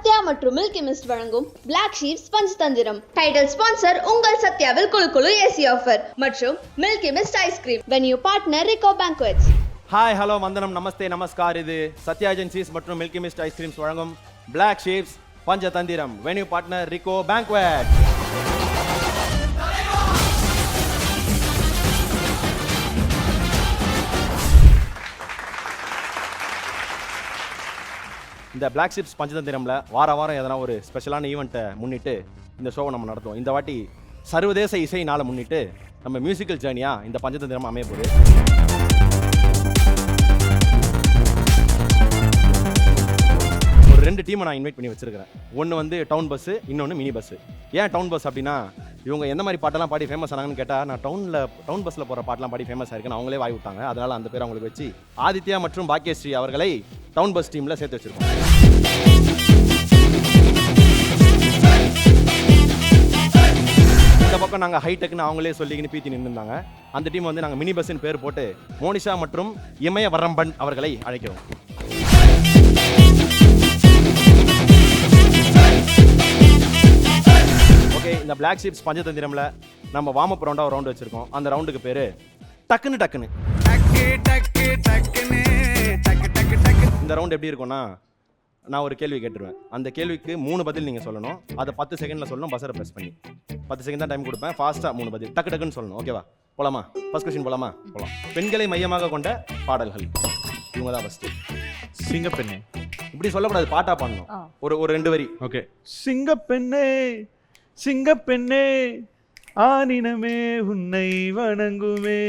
சத்யா மற்றும் Milky Mist வழங்கும் Black Sheeps Panchatantram. Title sponsor உங்கள் சத்யாவில் குளு குளு ஏசி ஆஃபர் மற்றும் Milky Mist ice cream venue partner Rico banquets. Hi hello வந்தனம் நமஸ்தே நமஸ்கார். இது சத்யா ஏஜென்சிஸ் மற்றும் மில்கி மிஸ்ட் ஐஸ்கிரீம்ஸ் வழங்கும் Black Sheeps Panchatantram venue partner Rico banquet. இந்த பிளாக் ஷிப்ஸ் பஞ்சதந்திரம்ல வாரம் எதனா ஒரு ஸ்பெஷலான ஈவெண்ட்டை முன்னிட்டு இந்த ஷோவை நம்ம நடத்துவோம். இந்த வாட்டி சர்வதேச இசை நாளை முன்னிட்டு நம்ம மியூசிக்கல் ஜேர்னியா இந்த பஞ்சதந்திரம் அமைய போகுது. ஒரு 2 டீமை நான் இன்வைட் பண்ணி வச்சிருக்கிறேன். ஒன்று வந்து டவுன் பஸ்ஸு, இன்னொன்று மினி பஸ்ஸு. ஏன் டவுன் பஸ் அப்படின்னா இவங்க எந்த மாதிரி பாட்டெல்லாம் பாடி ஃபேமஸ் ஆனாங்கன்னு கேட்டால் நான் டவுன் பஸ்ஸில் போகிற பாட்டெல்லாம் பாடி ஃபேமஸ் ஆயிருக்குன்னு அவங்களே வாய் விட்டாங்க. அதனால் அந்த பேர் அவங்களுக்கு வச்சு ஆதித்யா மற்றும் பாக்கியஸ்ரீ அவர்களை டவுன் பஸ் டீமில் சேர்த்து வச்சிருக்கோம். இந்த பக்கம் நாங்கள் ஹைடெக்னு அவங்களே சொல்லிக்கின்னு பீத்தி நின்றுருந்தாங்க. அந்த டீம் வந்து நாங்கள் மினி பஸ்ஸின் பேர் போட்டு மோனிஷா மற்றும் இமய வரம்பன் அவர்களை அழைக்கிறோம். ஓகே, இந்த பிளாக் ஷீப்ஸ் பஞ்சதந்திரம்ல நம்ம வார்ம் அப் ரவுண்டா ஒரு ரவுண்ட் வச்சிருக்கோம். அந்த ரவுண்டுக்கு பேரு டக்குன்னு டக்குன்னு. இந்த ரவுண்ட் எப்படி இருக்கும்னா, நான் ஒரு கேள்வி கேட்டுருவேன். அந்த கேள்விக்கு 3 பதில் நீங்க சொல்லணும். அதை 10 செகண்ட்ல சொல்லணும். பஸ்ஸரை பிரஸ் பண்ணி 10 செகண்ட் தான் டைம் கொடுப்பேன். ஃபாஸ்டா 3 பதில் டக்கு டக்குன்னு சொல்லணும். ஓகேவா? போலாமா? ஃபர்ஸ்ட் கொஸ்டின் போலாமா? போலாம். பெண்களை மையமாக கொண்ட பாடல்கள். இவங்க தான் ஃபர்ஸ்ட். சிங்கப்பெண்ணே. இப்படி சொல்லக்கூடாது, பாட்டா பாடணும். ஒரு 2 வரி. ஓகே. சிங்கப்பெண்ணே சிங்கப்பெண்ணே ஆனினமே உன்னை வணங்குமே.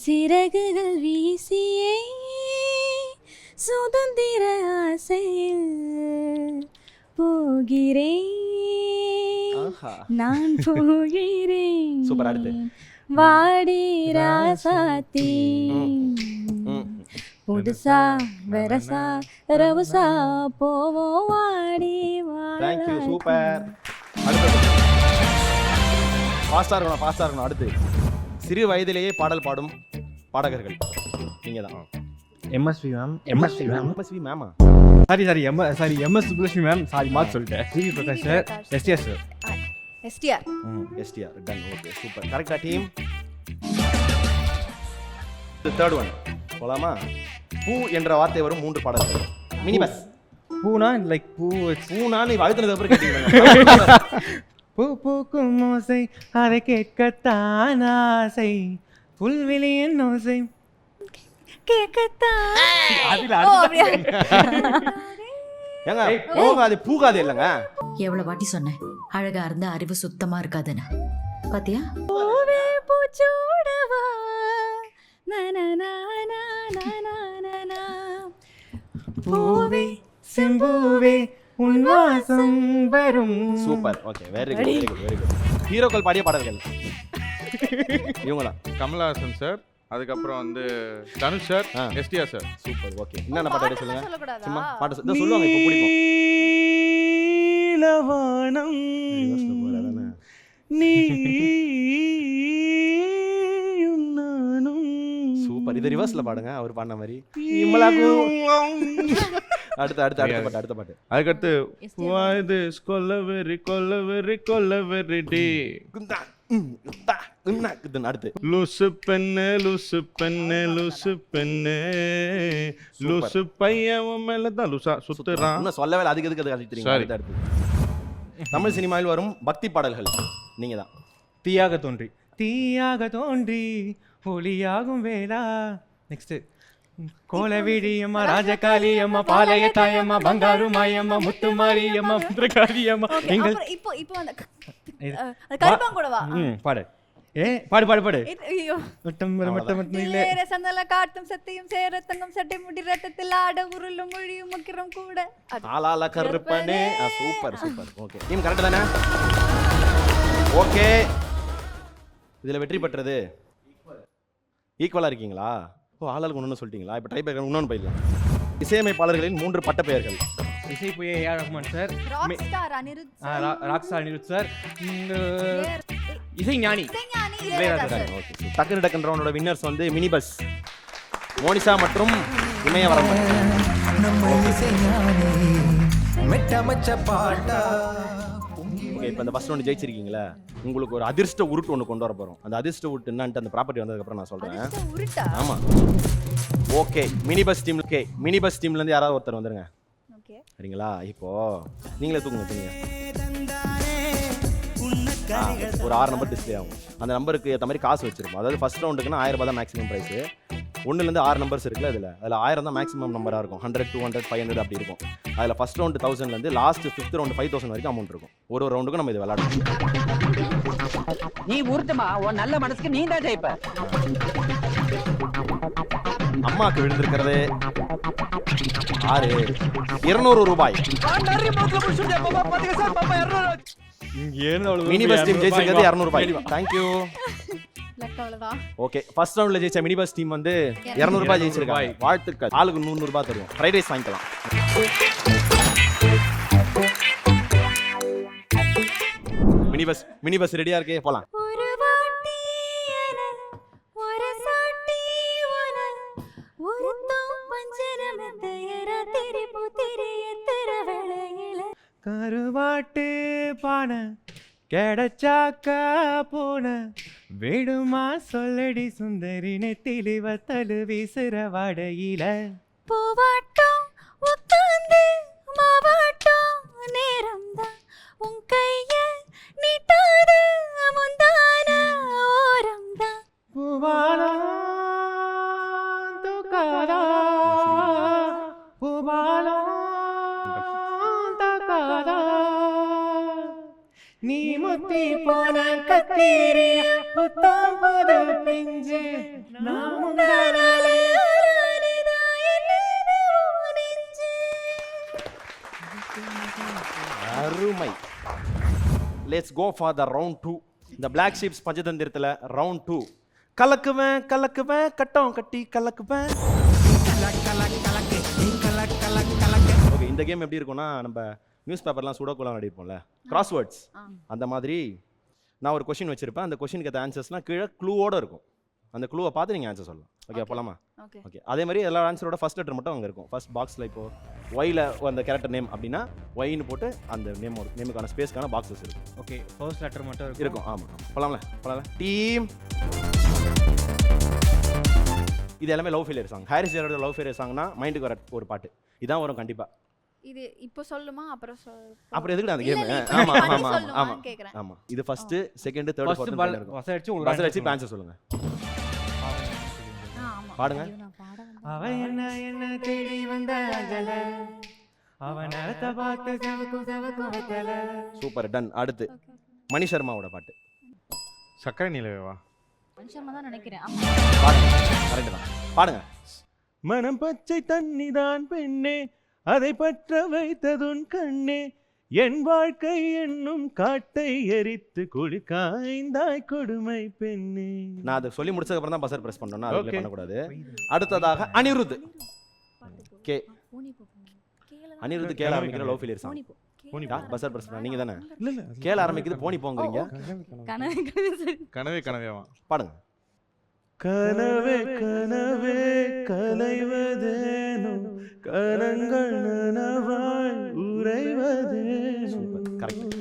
சிறகுகள் வீசியே சுதந்திர ஆசையில் போகிறேன் நான் போகிறேன். சூப்பர். அடுத்து வாடி ராசாத்தி புதுசா வரசா ரவசா போவோம் வாடி தேங்க் யூ. சூப்பர். அடுத்து ஃபாஸ்டா இருக்கணும். அடுத்து சிறு வயதிலேயே பாடல் பாடும் பாடகர்கள். நீங்க தான். MSV ma'am. எம்எஸ்வி மேமா? Sorry MS Subbulakshmi ma'am. Sorry மாத்து சொல்லிட்டேன். GV Prakash sir. STR sir. STR டன். Okay, super. கரெக்டா டீம். தேர்ட் ஒன் போலாமா? பூ என்ற வார்த்தை வரும் 3 பாடல்கள். Mini bus. பூனா லைக் பூனா நீ வாழ்த்துனது அப்புறம் கேட்டீங்க. பூ பூக்கும் ஓசை அதை கேட்கத்தான் ஆசை புல்வெளியின் ஓசை கேட்கத்தான். ஏங்க போகாது பூகாது இல்லைங்க. எவ்வளவு வாட்டி சொன்னேன் அழகா இருந்தா அறிவு சுத்தமா இருக்காதுன்னு. பாத்தியா? பூவே பூச்சூடவா பூவே செம்பூவே உன் வாசம் வரும். சூப்பர். Okay, very good. ஹீரோக்கள் பாடிய பாடல்கள் இவங்களா? கமலஹாசன் சார், அதுக்கப்புறம் வந்து Dhanush sir, STR sir. Super. Okay, என்னென்ன பாட்டு சொல்லுங்க. சும்மா பாட்டு சொல்லுவாங்க, இப்போ பிடிக்கும். நீலவானம் சூப்பர். இது ரிவர்ஸ்ல பாடுங்க, அவர் பாடின மாதிரி. அடுத்த பாட்டு. அதுக்கடுத்து இது கொல்லவெறி டே. அடுத்து லூசு பெண்ணு லூசு பையன் மேலதான் லூசா சுத்துறான். இன்னும் சொல்லவே அதுக்கு அடுத்து தமிழ் சினிமாவில் வரும் பக்தி பாடல்கள். நீங்க தான். தீயாக தோன்றி ஒளியாகும் வேளா. நெக்ஸ்ட் கோலவிடியம்மா ராஜகாளியம்மா பாளைய தாயம்மா பங்காரு மாயம்மா முத்து மாரியம்மா முந்திரகாரியம்மா. இப்போ அந்த கருப்பாங்கூடவா பாடு. பாடு. ஐயோ சந்தல காட்டும் சத்தியம் சேர தங்கம் சட்டை முடி ரத்தத்தில் ஆட உருளும் மொழியும் முக்கிரம் கூட ஆளால கருப்பனே. சூப்பர். ஓகே, டீம் கரெக்ட் தானே? ஓகே, இதுல வெற்றி பெற்றது ஈக்குவலா இருக்கீங்களா? ஆளாளுக்கு ஒன்று சொல்லிட்டீங்களா? இப்போ டைப் இன்னொன்று போயிடலாம். இசையமைப்பாளர்களின் 3 பட்ட பெயர்கள். இசை புய AR Rahman sir, rockstar Anirudh sir, இசை ஞானி இளையராஜா சார். ஓகே, டக்குன்னு ரவுண்டோட வின்னர்ஸ் வந்து மினி பஸ் மோனிஷா மற்றும் இமய வரம்பன். கட்டமச்ச பாட்டா ஓகே, இப்போ இந்த ஃபர்ஸ்ட் ரவுண்ட் ஜெயிச்சிருக்கீங்களா, உங்களுக்கு ஒரு அதிர்ஷ்ட உருட்டு ஒன்று கொண்டு வர போகிறோம். அந்த அதிர்ஷ்ட உருட்டு என்னன்ட்டு அந்த ப்ராப்பர்ட்டி வந்ததுக்கப்புறம் நான் சொல்கிறேன். உருட்டா? ஆமாம். ஓகே, மினி பஸ் டீம்லேருந்து யாராவது ஒருத்தர் வந்துருங்க. ஓகே, சரிங்களா? இப்போது நீங்களே தூக்குங்க துணியை. ஒரு 6 நம்பர் டிஸ்பிளே ஆகும். அந்த நம்பருக்கு ஏற்ற மாதிரி காசு வச்சிருப்போம். அதாவது ஃபர்ஸ்ட் ரவுண்டுக்குன்னா 1000 ரூபாய் தான் மேக்ஸிமம் ப்ரைஸு. 1லேருந்து 6 நம்பர்ஸ் இருக்குல்ல, அதில் 1000 தான் மேக்ஸிமம் நம்பராக இருக்கும். 100, 200, 500 அப்படி இருக்கும். அதில் ஃபர்ஸ்ட் ரவுண்டு 1000லேருந்து லாஸ்ட் 5th ரவுண்டு 5000 வரைக்கும் அமௌண்ட் இருக்கும். ஒரு ரவுண்டுக்கும் நம்ம இது விளையாடணும். நீ உருட்டுமா, உன் நல்ல மனசுக்கு நீ தான் ஜெயிப்ப. அம்மாக்கு விழுந்திருக்கிறது 200 ரூபாய். மினி பஸ் டீம் ஜெயிச்சிருக்கிறது 200 ரூபாய். தேங்க்யூ. ஓகே, ஃபர்ஸ்ட் ரவுண்ட்ல ஜெயிச்ச மினி பஸ் டீம் வந்து 200 ரூபாய் ஜெயிச்சிருக்காங்க. வாழ்த்துக்கள். ஆளுக்கு 100 ரூபாய் தருவோம். ஃப்ரைட் ரைஸ் வாங்கிக்கலாம். மினி பஸ் ரெடியா இருக்கே, போலாம். கருவாட்டு பானை கிடைச்சாக்கா போன வேடுமா சொல்லடி சுந்தரி நெத்திலி வத்தலு வீசுற வாடையில பூவாட்டம் உட்கார்ந்து மாவாட்டம் நேரம்தான் உன் கைய நீட்டாத முந்தான ஓரம்தான் பூபாலம் தூக்காதா பூபாலம் தூக்காதா நீ முத்தி போன கத்தீரி புத்தம் புது பிஞ்சு நான் முந்தானாலே அருமை. Let's go for the round 2. இந்த பிளாக் ஷீப்ஸ் பஞ்சதந்திரத்தில் ரவுண்ட் 2. கலக்குவேன் கட்டம் கட்டி கலக்குவேன். ஓகே, இந்த கேம் எப்படி இருக்கும்னா, நம்ம நியூஸ் பேப்பர்லாம் சுடோக்குலாம் நடிப்போம்ல, கிராஸ்வேர்ட்ஸ் அந்த மாதிரி. நான் ஒரு கொஷின் வச்சிருப்பேன். அந்த கொஷினுக்கு ஏற்ற ஆன்சர்ஸ்லாம் கீழே க்ளூவோட இருக்கும். அந்த க்ளூவை பார்த்து நீங்கள் ஆன்சர் சொல்லலாம். ஓகே, போலாமா? ஓகே, அதே மாதிரி எல்லா ஆன்சரோட ஃபர்ஸ்ட் லெட்டர் மட்டும் அங்கே இருக்கும். ஃபர்ஸ்ட் பாக்ஸில் இப்போ ஒய்ல அந்த கேரக்டர் நேம் அப்படின்னா ஒய்னு போட்டு அந்த நேமுக்கான ஸ்பேஸ்க்கான பாக்ஸஸ் இருக்கும். ஓகே, ஃபர்ஸ்ட் லெட்டர் மட்டும் இருக்கும். ஆமாம், போலாம்ல. டீம், இது எல்லாமே லவ் ஃபெயிலியர் சாங். ஹாரிஸ் ஜெயராஜோட லவ் ஃபெயிலியர் சாங்னா மைண்டுக்கு வர ஒரு பாட்டு இதான் வரும் கண்டிப்பாக. இது இப்போ சொல்லுமா அப்புறம் அப்புறம் எதுக்கு அந்த கேம்? ஆமா, இது ஃபர்ஸ்ட், செகண்ட், தேர்ட், ஃபோர்த் இருக்கும். பஸ் அடிச்சு ஆன்சர் சொல்லுங்க. பாடுங்க. அவன் என்ன தேடி வந்த அகல அவன் நடத்த பார்த்து செவக்கு வைக்கல. Super, done. அடுத்து மணி சர்மாவோட பாட்டு. சக்கரை நிலவேவா? மணி சர்மா தான் நினைக்கிறேன். பாடுங்க, கரெக்ட் தான். பாடுங்க. மனம் பச்சை தண்ணிதான் பெண்ணே, அதை பற்ற வைத்ததுன் கண்ணே, என் வாழ்க்கை என்னும் காட்டை எரித்து குளிக்காய்ந்தாய் கொடுமை பெண்ணே. நான் அதை சொல்லி முடிச்சதுக்கு அப்புறம் தான் பஸர் பிரஸ் பண்ணனும், அதுல பண்ண கூடாது. அடுத்ததாக அனிருத். கே அனிருத் கேல ஆரம்பிக்கிற love failure song. Bonita buzzer press பண்ண நீங்க தானே? இல்ல இல்ல, கேல ஆரம்பிக்குது போனி போங்கறீங்க. கனவே கனவேவா? பாடுங்க. கனவே கனவே கலைவதேனோ கனங்கள் நனவாய் உறைவதேனோ. கரெக்ட்.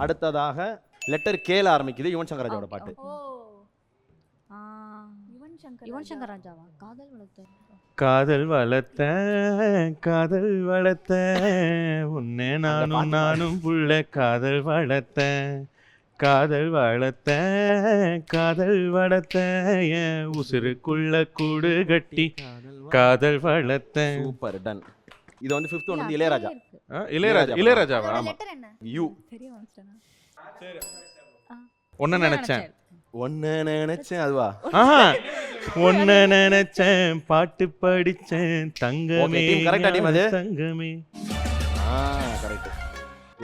அடுத்ததாக லெட்டர் கேல ஆரம்பிக்குது யுவன் சங்கர் ராஜாவோட பாட்டு. யுவன் சங்கர் ராஜாவா? காதல் வளர்த்த உன்னை நானும் புள்ள காதல் வளர்த்த என் உசுருக்குள்ள கூடு கட்டி காதல் வளர்த்த. Super, done. இது வந்து 5th ஒன் வந்து இளையராஜா. இளையராஜாவா? ஆமா. யூ. ஒன்ன நினைச்சேன் அதுவா? ஒன்ன நினைச்சேன் பாட்டு படிச்சேன் தங்கமே. கரெக்டா டீம் அது? தங்கமே. கரெக்ட்.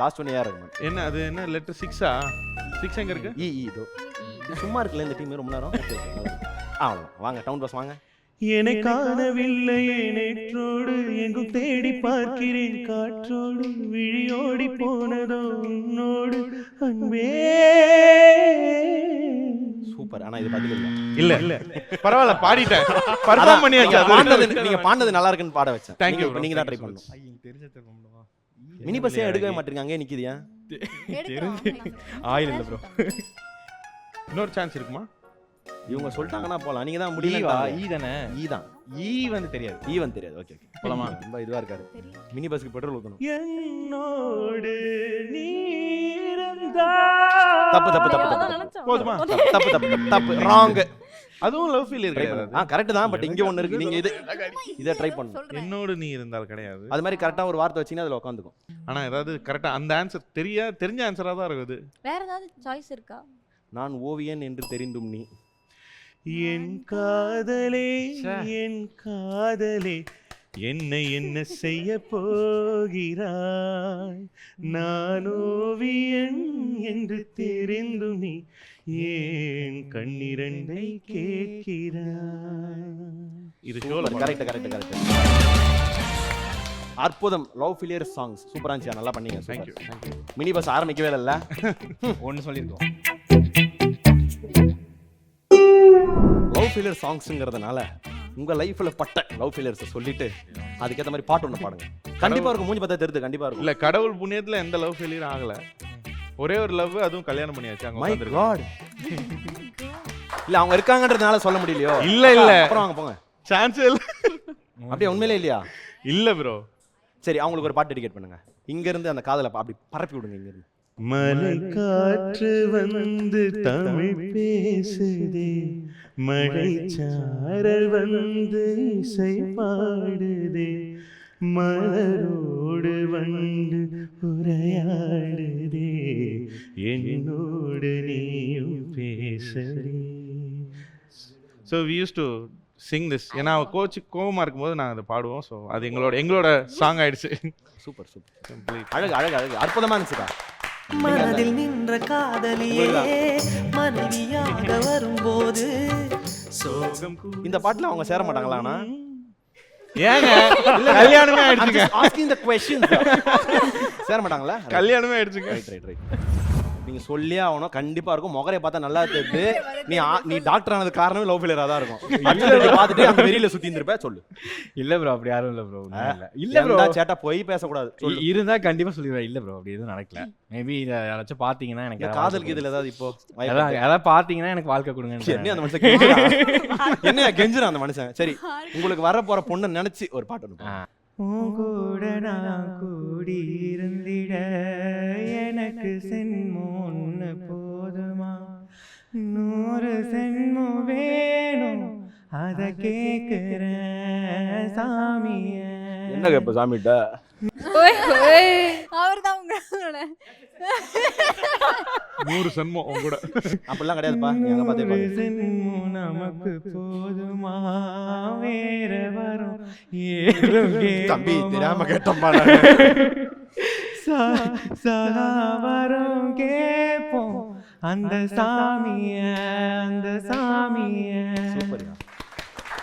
லாஸ்ட் ஒன் யார்? என்ன அது? என்ன லெட்டர் 6ஆ? 6 எங்க இருக்கு? இதோ சும்மா இருக்குல்ல இந்த டீம் ரொம்ப நேரம். வாங்க டவுன் பஸ் வாங்க. என்னை காணவில்லையே நேற்றோடு எங்கும் தேடி பார்க்கிறேன் காற்றோடு விழியோடி போனதோ உன்னோடு அன்பே. சூப்பர். ஆனா இது பதில் இல்ல. இல்ல பரவாயில்ல பாடிட்டேன், பர்ஃபார்ம் பண்ணியாச்சு. நீங்க பாடுனது நல்லா இருக்குன்னு பாட வச்சேன். Thank you bro. நீங்க தான் ட்ரை பண்ணணும். மினி பஸ் ஏன் எடுக்கவே மாட்டீங்க? அங்கே நிக்குது ஏன்? ஆயில் இல்ல ப்ரோ. இன்னொரு சான்ஸ் இருக்குமா? இவங்க சொல்லிட்டாங்கன்னா போலாம். நீங்க தான் முடியல. ஈ தானே. ஈ தான். ஈ வந்து தெரியாது. ஈ வந்து தெரியாது. ஓகே ஓகே போலாமா? ரொம்ப இதுவா இருக்காரு. மினி பஸ்க்கு பெட்ரோல் ஊத்தணும். என்னோடு நீ இருந்தா. தப்பு தப்பு தப்பு அதான் தப்பு. நினைச்சோம். போதுமா? தப்பு தப்பு தப்பு. ராங். அதுவும் லவ் ஃபீல் ட்ரை இருக்கு. பண்ணு. கரெக்ட் தான். பட் இங்க ஒன்னு இருக்கு. நீங்க இதை ட்ரை பண்ணணும். சொல்றேன். என்னோடு நீ இருந்தால் கிடையாது. அது மாதிரி கரெக்டா ஒரு வார்த்தை வச்சீங்கன்னா அதுல உட்காந்துக்கும். ஆனா ஏதாவது கரெக்டா அந்த ஆன்சர் தெரிஞ்ச ஆன்சரா தான் இருக்குது. வேற ஏதாவது சாய்ஸ் இருக்கா? நான் ஓவியன் என்று தெரிந்தும் நீ. என் காதலே என் காதலே என்னை என்ன செய்ய போகிறாய், நான் ஓவியன் என்று தெரிந்தும் நீ ஏன் கண்ணிரண்டை கேட்கிறாய். இது ஷோல கரெக்ட் கரெக்ட் கரெக்ட். அற்புதம். லவ் ஃபெயிலியர் சாங்ஸ் சூப்பரா இருந்துச்சு. நல்லா பண்ணீங்க. Thank you. மினி பஸ் ஆரம்பிக்கவே இல்ல. ஒன்னு சொல்லிருக்கோம். லவ் ஃபெயிலியர் சாங்ஸ்ங்கிறதுனால உங்க லைஃப்ல பட்ட லவ் ஃபெயிலியர்ஸை சொல்லிட்டு அதுக்கேற்ற மாதிரி பாட்டு ஒன்று பாடுங்க. கண்டிப்பா இருக்கும். மூஞ்சி பார்த்தா தெரியுது. கண்டிப்பா இருக்கும். இல்ல கடவுள் புண்ணியத்துல எந்த லவ் ஃபெயிலியர் ஆகல. ஒரே ஒரு லவ், அதுவும் கல்யாணம் பண்ணியாச்சு. அங்க மை உட்கார்ந்திருக்கோம். காட். இல்ல அவங்க இருக்காங்கன்றதுனால சொல்ல முடியலையோ? இல்ல இல்ல அப்புறம் வாங்க போங்க. சான்ஸ் இல்ல. அப்படியே உண்மையிலே இல்லையா? இல்ல ப்ரோ. சரி அவங்களுக்கு ஒரு பாட்டு டெடிகேட் பண்ணுங்க. இங்க இருந்து அந்த காதலை அப்படி பரப்பி விடுங்க. இங்க இருந்து மலை காற்று வந்து தமிழ் பேசுதே, மழை சாரல் வந்து இசை பாடுதே, மலரோடு வந்து உரையாடுதே, என்னோடு நீயும் பேசவே. So we used to sing this. ஏன்னா கோச்சு கோவமா இருக்கும்போது நாங்கள் அதை பாடுவோம். ஸோ அது எங்களோட சாங் ஆயிடுச்சு. Super super. அழகு அழகு அழகு. அற்புதமா இருந்துச்சுக்கா. மனதில் நின்ற காதலியே மனைவியாக வரும்போது சோகம். இந்த பாட்டுல அவங்க சேர மாட்டாங்களா? ஆனா ஏங்க கல்யாணமே ஆயிடுச்சுங்க. asking the questions. சேர மாட்டாங்களா? கல்யாணமே ஆயிடுச்சுங்க. Right right right. நீங்க சொல்லியே ஆகணும். கண்டிப்பா இருக்கும். முகரைய பார்த்தா நல்லா தெரியுது. நீ டாக்டர் ஆனது காரணமே லவ் ஃபெயிலியரா தான் இருக்கும். அட்லரை பார்த்துட்டு அந்த வெறியில சுத்தி இருந்திருப்ப. சொல்லு. இல்ல ப்ரோ, அப்படி யாரும் இல்ல ப்ரோ. இல்ல ப்ரோ, சேட்டா போய் பேசக்கூடாது. இருந்தா கண்டிப்பா சொல்லிடுவேன். இல்ல ப்ரோ, அப்படி எதுவும் நடக்கல. மேபி யாராச்சும் பாத்தீங்கன்னா எனக்கு காதலுக்கு இதுல ஏதாவது இப்போ யாராவது பாத்தீங்கன்னா எனக்கு வாழ்க்கை கொடுங்க. என்ன அந்த மனுஷன் கெஞ்சுறான்? என்ன கெஞ்சுறான் அந்த மனுஷன்? சரி உங்களுக்கு வர போற பொண்ணு நினைச்சு ஒரு பாட்டு ஒன்று. கூட நான் கூடி இருந்திட எனக்கு சென்மோன்னு போதுமா, 100 சென்மோ வேணும் அத கேக்குறேன் சாமிய. என்ன கேப்ப சாமிட்ட? அவர்தான் உங்களோட 100 சென்மம் உங்க கூட. அப்படிலாம் கிடையாதுப்பா. நீங்க பாத்தே பாருங்க. சென்மோ நமக்கு போதுமா, வேற வரும் ஏறும் தம்பி தெரியாம கேட்டோம்பா. வரும் கேப்போம் அந்த சாமிய. சூப்பர்.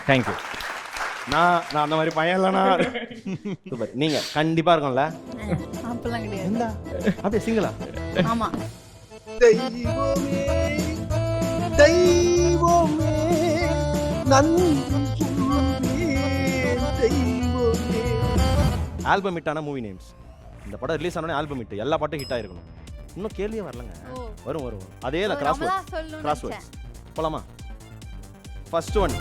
தேங்க்யூ. நான் அந்த மாதிரி பையன் இல்லைனா. சூப்பர். நீங்க கண்டிப்பா இருக்கும்ல? அப்பெல்லாம் கிடையாது. அப்படியே சிங்கிளா? ஆமா. தெய்வமே தெய்வமே நன்றி சொல்வேன் தெய்வமே. ஆல்பம் ஹிட்டான மூவி நேம்ஸ். இந்த படம் ரிலீஸ் ஆனோடனே ஆல்பம் ஹிட். எல்லா பாட்டும் ஹிட் ஆயிருக்கணும். இன்னும் கேள்வியே வரலங்க. வரும் வரும். அதே தான் கிராஸ் வேர்ட்ஸ். போலாமா? ஃபர்ஸ்ட் ஒன்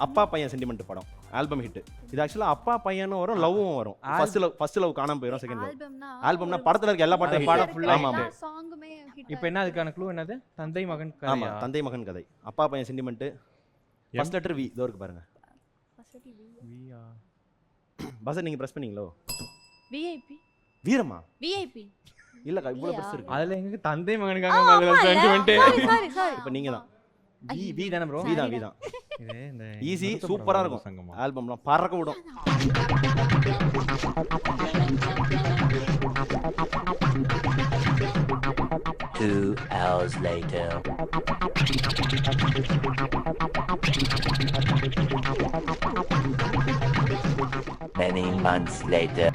அப்பா பையன் சென்டிமெண்ட் படம். Album hit. இது ஆக்சுவலா அப்பா பையனும் வரும், லவ்வும் வரும். ஃபர்ஸ்ட் லவ் காணாம போயிடும். Second love. ஆல்பம்னா படத்துல இருக்க எல்லா பாட்டும் படம் ஃபுல்லா. ஆமா ஆமா. சாங்குமே ஹிட். இப்போ என்ன அதுக்கான க்ளூ என்னது? தந்தை மகன் கதை. ஆமா தந்தை மகன் கதை. அப்பா பையன் சென்டிமெண்ட். First letter we. இதோ இருக்கு பாருங்க. பஸ் நீங்க பிரஸ் பண்ணீங்களோ? விஐபி. வீரமா? விஐபி. இல்லக்கா இவ்வளவு பிரஸ் இருக்கு. அதுல எங்க தந்தை மகனுக்காக பதில சென்டிமெண்ட். சாரி. இப்போ நீங்க தான். வி தான ப்ரோ? வி தான் வி தான். இது இந்த ஈஸி சூப்பரா இருக்கும். ஆல்பம்லாம் பறக்க விடும். Two hours later. Many months later.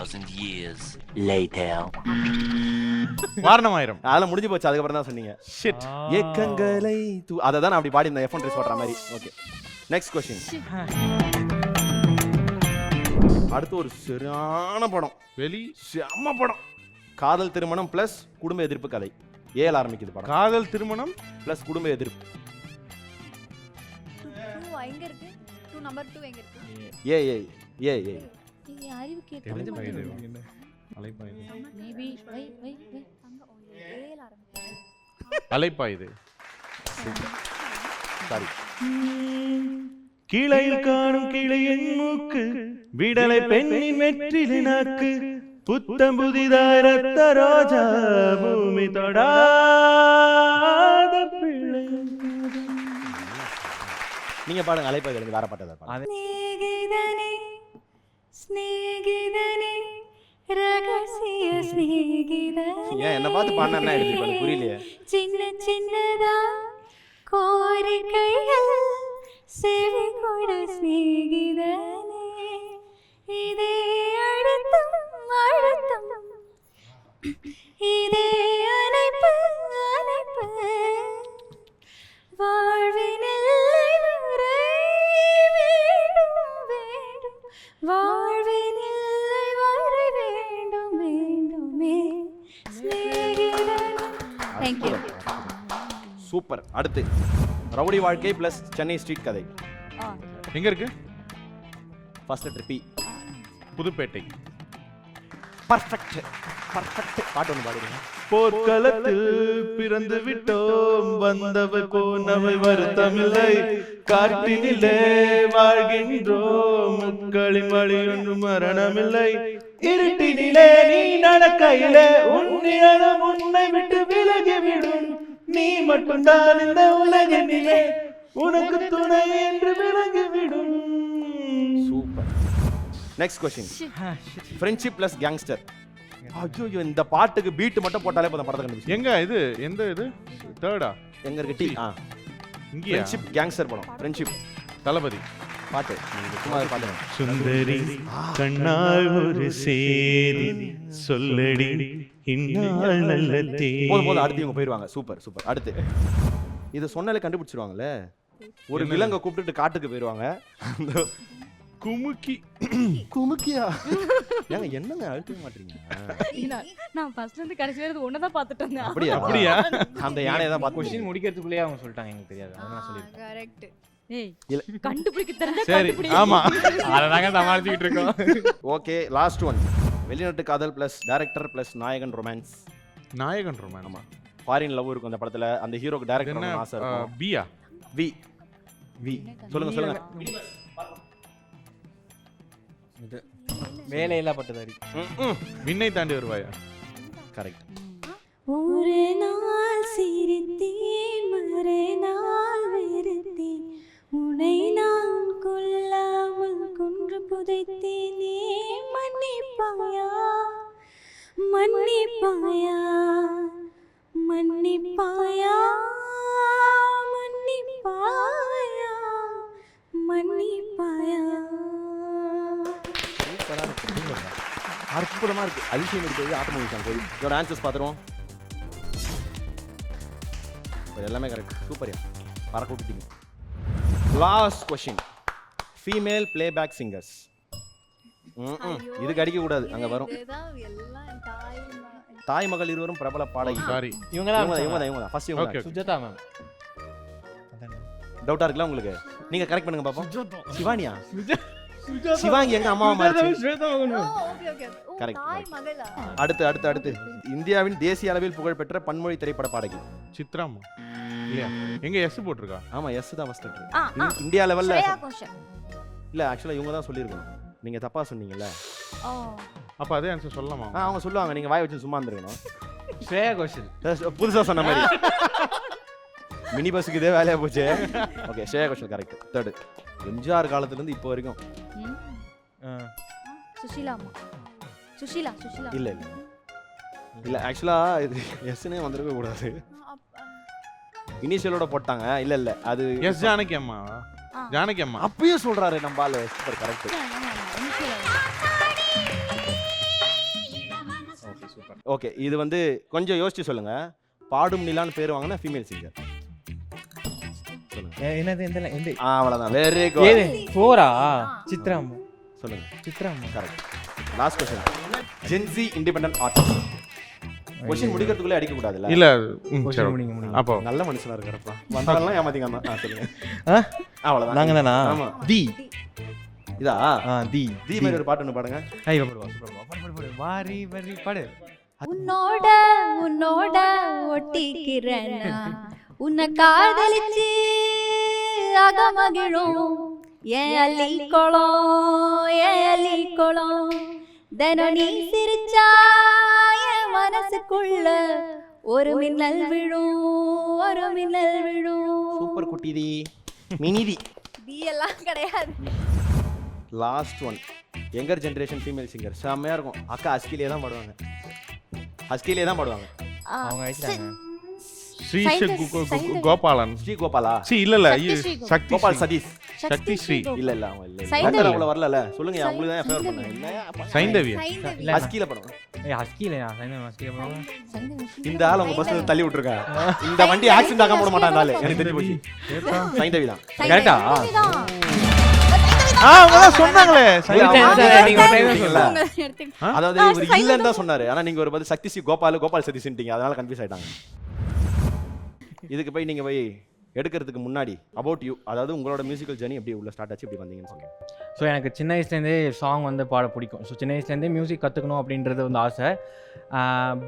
2,000 years later. Vaaranam Aayiram. அதெல்லாம் முடிஞ்சு போச்சு, அதுக்கப்புறம் தான் சொன்னீங்க. ஷிட். ஏக்கங்களை அதை தான் நான் அப்படி பாடி இந்த F1 ரேஸ் ஓட்டுற மாதிரி. Okay, next question. அடுத்து ஒரு சரியான படம், செம்ம படம். காதல் திருமணம் பிளஸ் குடும்ப எதிர்ப்பு கதை. ஏல ஆரம்பிக்குது படம். காதல் திருமணம் பிளஸ் குடும்ப எதிர்ப்பு. 2 எங்க இருக்கு? 2 நம்பர் 2 எங்க இருக்கு? ஏ ஏ ஏ ஏ நீ அறிவு கேட்டு மேபி வை அங்க ஏல ஆரம்பிக்குது. அலைப்பாயுது. சாரி. கீழையில் காணும் கிளையின் மூக்கு, விடலை பெண்ணின் வெற்றிலை நாக்கு, புத்தம் புதிதாய் ரத்த ரோஜா, பூமி தொடாத பிள்ளை. நீங்க பாடுங்க, அலைப்பாயுது. எனக்கு வேற பாட்டு தான். ஸ்நேகிதனே ஸ்நேகிதனே ரகசிய ஸ்நேகிதனே. ஏன் என்ன பார்த்து பாடுனா என்ன எழுதி பாடு, புரியலையே. சின்ன சின்னதா கோரிக்கைகள் செவி கொட ஸ்நேகிதனே, இதே அழுத்தம் அழுத்தம், இதே அணைப்பு அணைப்பு, வாழ்வின் எல்லை வரை வேண்டும் வேண்டும், வாழ்வின் எல்லை வரை வேண்டும் வேண்டுமே ஸ்நேகிதனே. Thank you. சூப்பர். அடுத்து ரவுடி வாழ்க்கை பிளஸ் சென்னை ஸ்ட்ரீட் கதை. எங்க இருக்கு? First letter B. Pudhupettai. Perfect perfect. பாட்டு ஒன்று பாடுறீங்க. போர்க்களத்தில் பிறந்து விட்டோம், வந்தவர் போனவை வருத்தமில்லை, காட்டினிலே வாழ்கின்றோம், முக்களின் வழி ஒன்றும் மரணமில்லை, இருட்டினிலே நீ நடக்கையிலே உன்னிடம் உன்னை விட்டு விலகிவிடும், நீ மட்டும்தான் இந்த உலகினிலே உனக்கு துணை என்று விலகிவிடும். Super. Next question. Friendship plus gangster. ஐயோ, இந்த பாட்டுக்கு பீட் மட்டும் போட்டாலே போதும், படத்தை கண்டுபிடிச்சு. எங்க இது? எந்த இது? தேர்டா? எங்க இருக்கு? டி. இங்க ஃப்ரெண்ட்ஷிப் கேங்ஸ்டர் படம். ஃப்ரெண்ட்ஷிப் தளபதி பாட்டு. நீங்க சும்மா பாட்டு. சுந்தரி கண்ணால் ஒரு சேதி சொல்லடி இந்நாள் நல்ல தேதி. போதும், அடுத்து இவங்க போயிடுவாங்க. Super super. அடுத்து இது சொன்னாலே கண்டுபிடிச்சிருவாங்கல்ல. ஒரு விலங்கை கூப்பிட்டுட்டு காட்டுக்கு போயிடுவாங்க. குமுக்கி. குமுக்கியா? ஏங்க என்னங்க அழுத்தவே மாட்டீங்க? நான் ஃபர்ஸ்ட்ல இருந்து கடைசி வரைக்கும் ஒண்ணு தான் பார்த்துட்டு இருந்தேன். அப்படியா? அந்த யானையை தான் பார்த்து கொஸ்டின் முடிக்கிறதுக்குள்ளே அவங்க சொல்லிட்டாங்க, எனக்கு தெரியாது. அதான் சொல்லிருக்கேன். கரெக்ட். ஏய் இல்ல. கண்டுபிடிக்க தெரிஞ்சா சரி, கண்டுபிடி. ஆமா. அதனால சமாளிச்சிட்டு இருக்கோம். Okay, last one. வெளிநாட்டு காதல் பிளஸ் டைரக்டர் பிளஸ் நாயகன் ரொமான்ஸ். நாயகன் ரொமான்ஸ். ஆமா. ஃபாரின் லவ் இருக்கும் அந்த படத்துல. அந்த ஹீரோக்கு டைரக்டர் என்ன ஆசை இருக்கும். பியா? வி வி சொல்லுங்க சொல்லுங்க. இது வேலையில்லா பட்டதாரி. விண்ணை தாண்டி வருவாயா? கரெக்ட். ஒரு நாள் சிரித்தேன், மறுநாள் வெறுத்தேன், உன்னை நான் கொல்லாமல் கொன்று புதைத்தேனே, மன்னிப்பாயா மன்னிப்பாயா மன்னிப்பாயா மன்னிப்பாயா மன்னிப்பாயா. அற்புதமா இருக்கு. அதிசயம் எடுத்தது ஆட்டோமேட்டிக் போய் இதோட ஆன்சர்ஸ் பார்த்துருவோம். எல்லாமே கரெக்ட். சூப்பர்யா, பறக்க விட்டுட்டீங்க. Last question. Female playback singers. இதுக்கு அடிக்க கூடாது, அங்க வரும். தாய் மகள் இருவரும் பிரபல பாடகி. சாரி, இவங்க தான் ஃபர்ஸ்ட். இவங்க சுஜாதா மேம். டவுட்டா இருக்குல்ல உங்களுக்கு? நீங்க கரெக்ட் பண்ணுங்க பாப்போம். சிவானியா? சிவாங்கி எங்க அம்மா மாறிச்சு. அடுத்து இந்தியாவின் தேசிய அளவில் புகழ்பெற்ற பன்மொழி திரைப்பட பாடகி. சித்ராமா இல்லையா? எங்க எஸ் போட்டிருக்கா? ஆமா, எஸ் தான் ஃபர்ஸ்ட் லெட்டர். இந்தியா லெவல்ல இல்ல, ஆக்சுவலா இவங்க தான் சொல்லிருக்கணும். நீங்க தப்பா சொன்னீங்கல்ல. அப்ப அதே ஆன்சர் சொல்லலாமா? அவங்க சொல்லுவாங்க, நீங்க வாய் வச்சு சும்மா இருந்திருக்கணும். ஸ்ரேயா கோஷல். புதுசா சொன்ன மாதிரி. மினி பஸ்ஸுக்கு இதே வேலையா போச்சு. Okay, Shreya Ghoshal correct. Third. MGR காலத்துல இருந்து இப்போ வரைக்கும். சுஷீலா இல்ல இல்ல ஆக்சுவலா இது எஸ்னே வந்திருக்க கூடாது. இனிஷியலோட போட்டாங்க. இல்ல அது எஸ் ஜானகி அம்மா. ஜானகி அம்மா அப்பயே சொல்றாரு நம்ம ஆளு. Super correct. ஓகே, இது வந்து கொஞ்சம் யோசிச்சு சொல்லுங்க. பாடும் நிலான்னு பேர் வாங்கின ஃபீமேல் சிங்கர் சொல்லுங்க. என்னது எந்த அவ்வளோதான். வெரி ஏது குட். 4ஆ? சித்ராம்மா. சொல்லுங்க. சித்ராம்மா. Correct. Last question. Jency independent artist. Question முடிக்கிறதுக்குள்ளே அடிக்க கூடாதுல்ல? இல்ல Question முடிங்க. அப்போ நல்ல மனுஷனா இருக்காரப்பா. வந்தாலும் ஏமாத்திங்க. சொல்லுங்க. அவ்வளோதான். நாங்க தானா? ஆமா. தி. இதா? தி. தி மாதிரி ஒரு பாட்டு ஒன்று பாடுங்க. ஐயோ பாடு. வாரி வரி பாடு. உன்னோட உன்னோட ஒட்டிக்கிறேன்னா உன்னை காதலிச்சு அகமகிழும் ஏன் அள்ளி குளம் தினம் நீ சிரிச்சா என் மனசுக்குள்ள ஒரு மின்னல் விழும். சூப்பர் குட்டிதி. மினிதி. தி எல்லாம் கிடையாது. Last one. Younger generation female singer செம்மையா இருக்கும். அக்கா ஹஸ்கிலே தான் பாடுவாங்க. அவங்க வச்சிட்டாங்க. ஸ்ரீ கோபாலன். ஸ்ரீ கோபாலா? இல்ல சக்தி கோபால் சதீஷ். சக்தி ஸ்ரீ. இல்ல அவங்க இல்ல. அவ்வளவு வரல. சொல்லுங்க, உங்களுக்கு தான் ஃபேவர் பண்ணேன். இல்ல சைந்தவியா. ஹஸ்கில பாடுவாங்க. ஹஸ்கிலையா? ஹஸ்கில போவாங்க. இந்த ஆள் உங்க பஸ்ல தள்ளி விட்டுருக்கா. இந்த வண்டி ஆக்சிடென்ட் ஆக போட மாட்டான் ஆளு. எனக்கு தெரிஞ்சு போச்சு. சைந்தவி தான். கரெக்ட்டா? அவங்க சொன்னாங்களே. அதாவது இவர் இல்லன்னு தான் சொன்னாரு. ஆனா நீங்க ஒரு பதில் சக்தி ஸ்ரீ கோபால் சதீஷ்ன்ட்டீங்க. அதனால கன்ஃபியூஸ் ஆயிட்டாங்க. இதுக்கு போய் நீங்க போய் எடுக்கிறதுக்கு முன்னாடி அபவுட் யூ, அதாவது உங்களோட மியூசிக்கல் ஜர்னி எப்படி உள்ள ஸ்டார்ட் ஆச்சு, எப்படி வந்தீங்கன்னு சொல்லுங்க. ஸோ எனக்கு சின்ன வயசுலேருந்தே சாங் வந்து பாட பிடிக்கும். ஸோ சின்ன வயசுலேருந்தே மியூசிக் கற்றுக்கணும் அப்படின்றது வந்து ஆசை.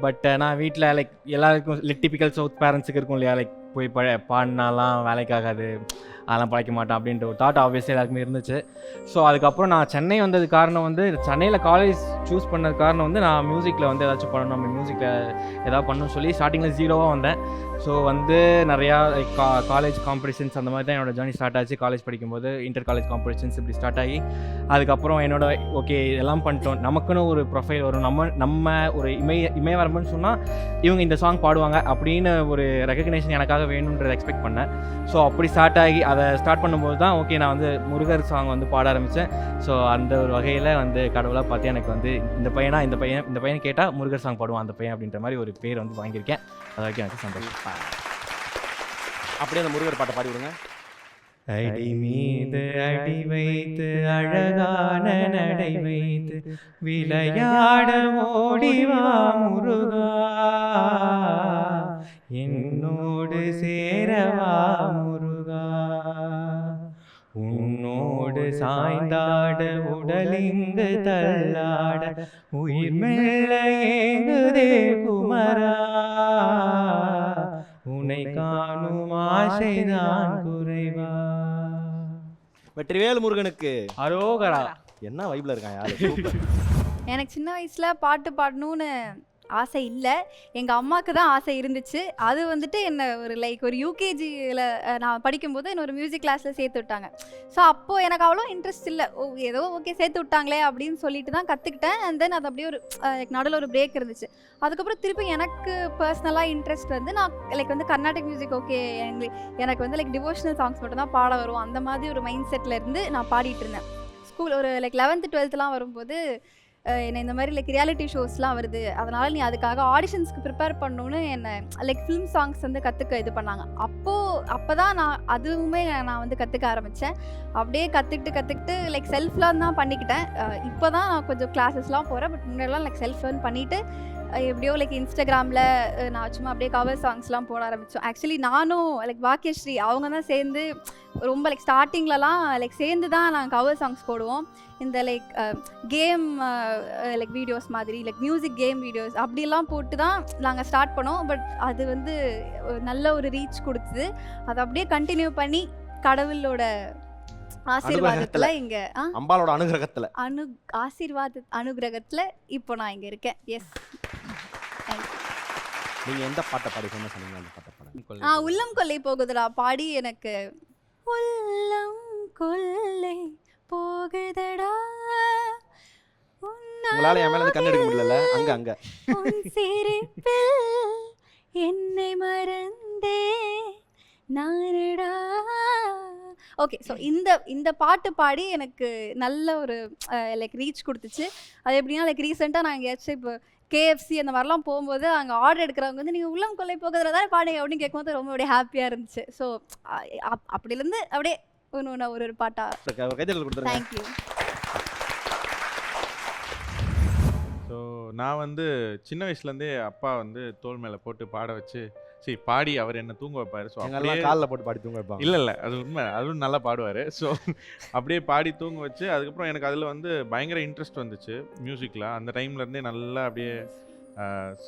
பட் நான் வீட்டில் லைக் எல்லாருக்கும் டிப்பிக்கல் சவுத் பேரண்ட்ஸுக்கு இருக்கும் இல்லையா, லைக் போய் பாடினாலாம் வேலைக்காகாது, அதெல்லாம் பழைக்க மாட்டேன் அப்படின்ற ஒரு தாட் ஆப்வியஸ்லி எல்லாருக்குமே இருந்துச்சு. ஸோ அதுக்கப்புறம் நான் சென்னை வந்தது காரணம் வந்து, சென்னையில் காலேஜ் சூஸ் பண்ணது காரணம் வந்து நான் மியூசிக்கில் வந்து ஏதாச்சும் பண்ணணும், நம்ம மியூசிக்கில் ஏதாவது பண்ணணும்னு சொல்லி ஸ்டார்டிங்கில் 0வாக வந்தேன். ஸோ வந்து நிறையா காலேஜ் காம்படிஷன்ஸ் அந்த மாதிரி தான் என்னோட ஜர்னி ஸ்டார்ட் ஆச்சு. காலேஜ் படிக்கும்போது இன்டர் காலேஜ் காம்படிஷன்ஸ் இப்படி ஸ்டார்ட் ஆகி அதுக்கப்புறம் என்னோட ஓகே எல்லாம் பண்ணிட்டோம், நமக்குன்னு ஒரு ப்ரொஃபைல் வரும், நம்ம ஒரு இமயவரம்புன்னு சொன்னால் இவங்க இந்த சாங் பாடுவாங்க அப்படின்னு ஒரு ரெகக்னேஷன் எனக்காக வேணுன்றதை எக்ஸ்பெக்ட் பண்ணேன். ஸோ அப்படி ஸ்டார்ட் ஆகி அதை ஸ்டார்ட் பண்ணும்போது தான் ஓகே நான் வந்து முருகர் சாங் வந்து பாட ஆரம்பித்தேன். ஸோ அந்த ஒரு வகையில் வந்து கடவுளாக பார்த்து எனக்கு வந்து இந்த பையன் கேட்டால் முருகர் சாங் பாடுவான் அந்த பையன் அப்படின்ற மாதிரி ஒரு பேர் வந்து வாங்கியிருக்கேன். அது வரைக்கும் எனக்கு சந்தோஷம். அப்படியே அந்த முருகர் பாட்டை பாடி விடுங்க. அடி மீது அடி வைத்து அழகான நடை வைத்து விளையாட ஓடிவா முருகா, என்னோடு சேரவா முருகா, உன்னோடு சாய்ந்தாட உடலிங்கு தள்ளாட உயிர் மெல்ல ஏங்குதே குமரா, உன்னை காணும் ஆசைதான் குறைவா. வெற்றிவேல் முருகனுக்கு அரோகரா. என்ன வைப்ல இருக்கான் யாரு. எனக்கு சின்ன வயசில் பாட்டு பாடணும்னு ஆசை இல்லை, எங்கள் அம்மாவுக்கு தான் ஆசை இருந்துச்சு. அது வந்துட்டு என்னை ஒரு யூகேஜியில் நான் படிக்கும்போது என்ன ஒரு மியூசிக் கிளாஸில் சேர்த்து விட்டாங்க. ஸோ அப்போது எனக்கு அவ்வளோ இன்ட்ரெஸ்ட் இல்லை, ஏதோ ஓகே சேர்த்து விட்டாங்களே அப்படின்னு சொல்லிட்டு தான் கற்றுக்கிட்டேன். அண்ட் தென் அது அப்படியே ஒரு நடுவில் ஒரு பிரேக் இருந்துச்சு. அதுக்கப்புறம் திருப்பி எனக்கு பர்சனலாக இன்ட்ரெஸ்ட் வந்து நான் வந்து கர்நாடிக் மியூசிக் ஓகே, எனக்கு வந்து டிவோஷனல் சாங்ஸ் மட்டும் தான் பாட வரும், அந்த மாதிரி ஒரு மைண்ட் செட்டில் இருந்து நான் பாடிட்டு இருந்தேன். ஸ்கூல் ஒரு 11th 12thலாம் வரும்போது என்னை இந்த மாதிரி ரியாலிட்டி ஷோஸ்லாம் வருது, அதனால் நீ அதுக்காக ஆடிஷன்ஸ்க்கு ப்ரிப்பேர் பண்ணணுன்னு என்னை ஃபிலிம் சாங்ஸ் வந்து கற்றுக்க இது பண்ணாங்க. அப்போ தான் அதுவுமே நான் வந்து கற்றுக்க ஆரம்பித்தேன். அப்படியே கற்றுக்கிட்டு செல்ஃப் லேர்ன் தான் பண்ணிக்கிட்டேன். இப்போ தான் நான் கொஞ்சம் கிளாஸஸ்லாம் போகிறேன். பட் முன்னாடிலாம் செல்ஃப் லேர்ன் பண்ணிவிட்டு எப்படியோ இன்ஸ்டாகிராமில் நான் சும்மா அப்படியே கவர் சாங்ஸ்லாம் போட ஆரம்பித்தோம். ஆக்சுவலி நானும் பாக்கியஸ்ரீ அவங்க தான் சேர்ந்து ரொம்ப ஸ்டார்டிங்லலாம் சேர்ந்து தான் நாங்கள் கவர் சாங்ஸ் போடுவோம். இந்த கேம் வீடியோஸ் மாதிரி மியூசிக் கேம் வீடியோஸ் அப்படிலாம் போட்டு தான் நாங்கள் ஸ்டார்ட் பண்ணோம். பட் அது வந்து நல்ல ஒரு ரீச் கொடுத்தது. அதை அப்படியே கண்டினியூ பண்ணி கடவுளோட ஆசீர்வாதத்துல இங்க அம்பாளோட அனுகிரகத்துல அனுகிரகத்துல இப்போ நான் இங்க இருக்கேன். எஸ். நீங்க எந்த பாட்டை பாடி ஃபேமஸ் பண்ணீங்க? அந்த பாட்டை பாடுங்க. உள்ளம் கொள்ளை போகுதுடா பாடி எனக்கு உள்ளம் கொள்ளை போகுதடா, உங்களால என் மேல கண்ணு எடுக்க முடியல. அங்க உன் சிரிப்பில் என்னை மறந்தே நானடா. ஓகே, ஸோ இந்த பாட்டு பாடி எனக்கு நல்ல ஒரு ரீச் கொடுத்துச்சு. அது எப்படின்னா ரீசெண்டாக நான் எங்கேயாச்சும் இப்போ KFC அந்த மாதிரிலாம் போகும்போது அங்கே ஆர்டர் எடுக்கிறவங்க வந்து நீங்கள் உள்ளம் கொள்ளை போகிறதுல தான் பாடுங்க அப்படின்னு கேட்கும்போது ரொம்ப அப்படியே ஹாப்பியாக இருந்துச்சு. ஸோ அப்படிலேருந்து அப்படியே ஒன்று ஒரு பாட்டாக. கைதல் கொடுத்துருங்க. தேங்க்யூ. ஸோ நான் வந்து சின்ன வயசுலேருந்தே அப்பா வந்து தோள் மேலே போட்டு பாட வச்சு பாடி அவர் என்ன தூங்க வைப்பார். ஸோ எங்கெல்லாம் காலில் போட்டு பாடி தூங்க வைப்பாங்க. இல்லை அது உண்மை, அதுவும் நல்லா பாடுவார். ஸோ அப்படியே பாடி தூங்க வச்சு அதுக்கப்புறம் எனக்கு அதில் வந்து பயங்கர இன்ட்ரெஸ்ட் வந்துச்சு மியூசிக்கில். அந்த டைம்லேருந்தே நல்லா அப்படியே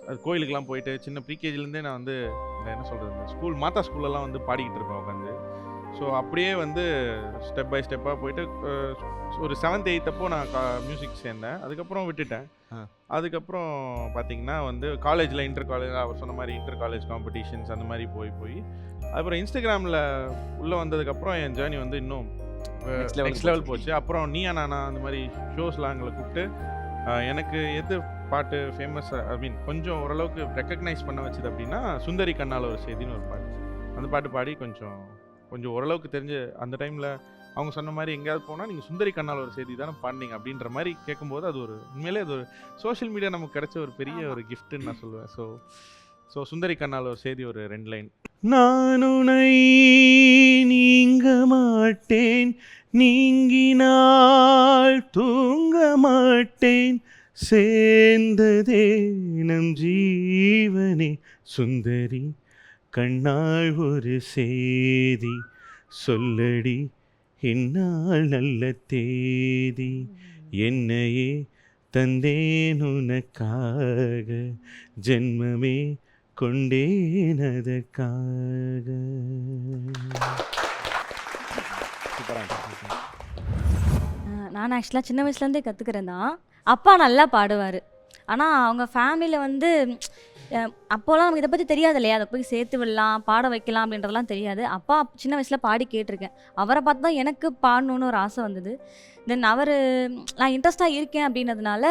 அது கோயிலுக்கெலாம் போயிட்டு சின்ன ப்ரீகேஜிலேருந்தே நான் வந்து என்ன சொல்கிறது ஸ்கூல் மாதா ஸ்கூல்லலாம் வந்து பாடிக்கிட்டு இருப்பேன் உட்காந்து. ஸோ அப்படியே வந்து ஸ்டெப் பை ஸ்டெப்பாக போயிட்டு ஒரு 7th 8th அப்போ நான் மியூசிக் சேர்ந்தேன். அதுக்கப்புறம் விட்டுட்டேன். அதுக்கப்புறம் பார்த்தீங்கன்னா வந்து காலேஜில் இன்டர் காலேஜ் அவர் சொன்ன மாதிரி இன்டர் காலேஜ் காம்படிஷன்ஸ் அந்த மாதிரி போய் அதுக்கப்புறம் இன்ஸ்டாகிராமில் உள்ளே வந்ததுக்கப்புறம் என் ஜேர்னி வந்து இன்னும் நெக்ஸ்ட் லெவல் போச்சு. அப்புறம் நீயா நானா அந்த மாதிரி ஷோஸ்லாம் எங்களை கூப்பிட்டு எனக்கு எது பாட்டு ஃபேமஸ் கொஞ்சம் ஓரளவுக்கு ரெக்கக்னைஸ் பண்ண வச்சுது அப்படின்னா சுந்தரி கண்ணால் ஒரு செய்தின்னு ஒரு பாட்டு. அந்த பாட்டு பாடி கொஞ்சம் ஓரளவுக்கு தெரிஞ்சு அந்த டைமில் அவங்க சொன்ன மாதிரி எங்கேயாவது போனால் நீங்கள் சுந்தரி கண்ணால் ஒரு செய்தி தானே பாடினீங்க அப்படின்ற மாதிரி கேட்கும்போது அது ஒரு உண்மையிலே அது ஒரு சோஷியல் மீடியா நமக்கு கிடைச்ச ஒரு பெரிய ஒரு கிஃப்ட்டுன்னு நான் சொல்லுவேன். ஸோ சுந்தரி கண்ணால் ஒரு செய்தி ஒரு 2 லைன். நான் உன்னை நீங்க மாட்டேன், நீங்கினால் தூங்க மாட்டேன், சேர்ந்ததே நம் ஜீவனே சுந்தரி கண்ணால் ஒரு செய்தி சொல்லடி இந்நாள் நல்ல தேதி என்னையே தந்தேன் உனக்காக ஜென்மமே கொண்டேன் அதற்காக. நான் ஆக்சுவலாக சின்ன வயசுலேருந்தே கற்றுக்கிறேன் தான். அப்பா நல்லா பாடுவார். ஆனால் அவங்க ஃபேமிலியில் வந்து அப்போலாம் நமக்கு இதை பற்றி தெரியாது இல்லையா, அதை போய் சேர்த்து விடலாம் பாட வைக்கலாம் அப்படின்றதெல்லாம் தெரியாது. அப்பா சின்ன வயசில் பாடி கேட்டிருக்கேன். அவரை பார்த்து தான் எனக்கு பாடணுன்னு ஒரு ஆசை வந்தது. தென் நான் இன்ட்ரெஸ்டாக இருக்கேன் அப்படின்றதுனால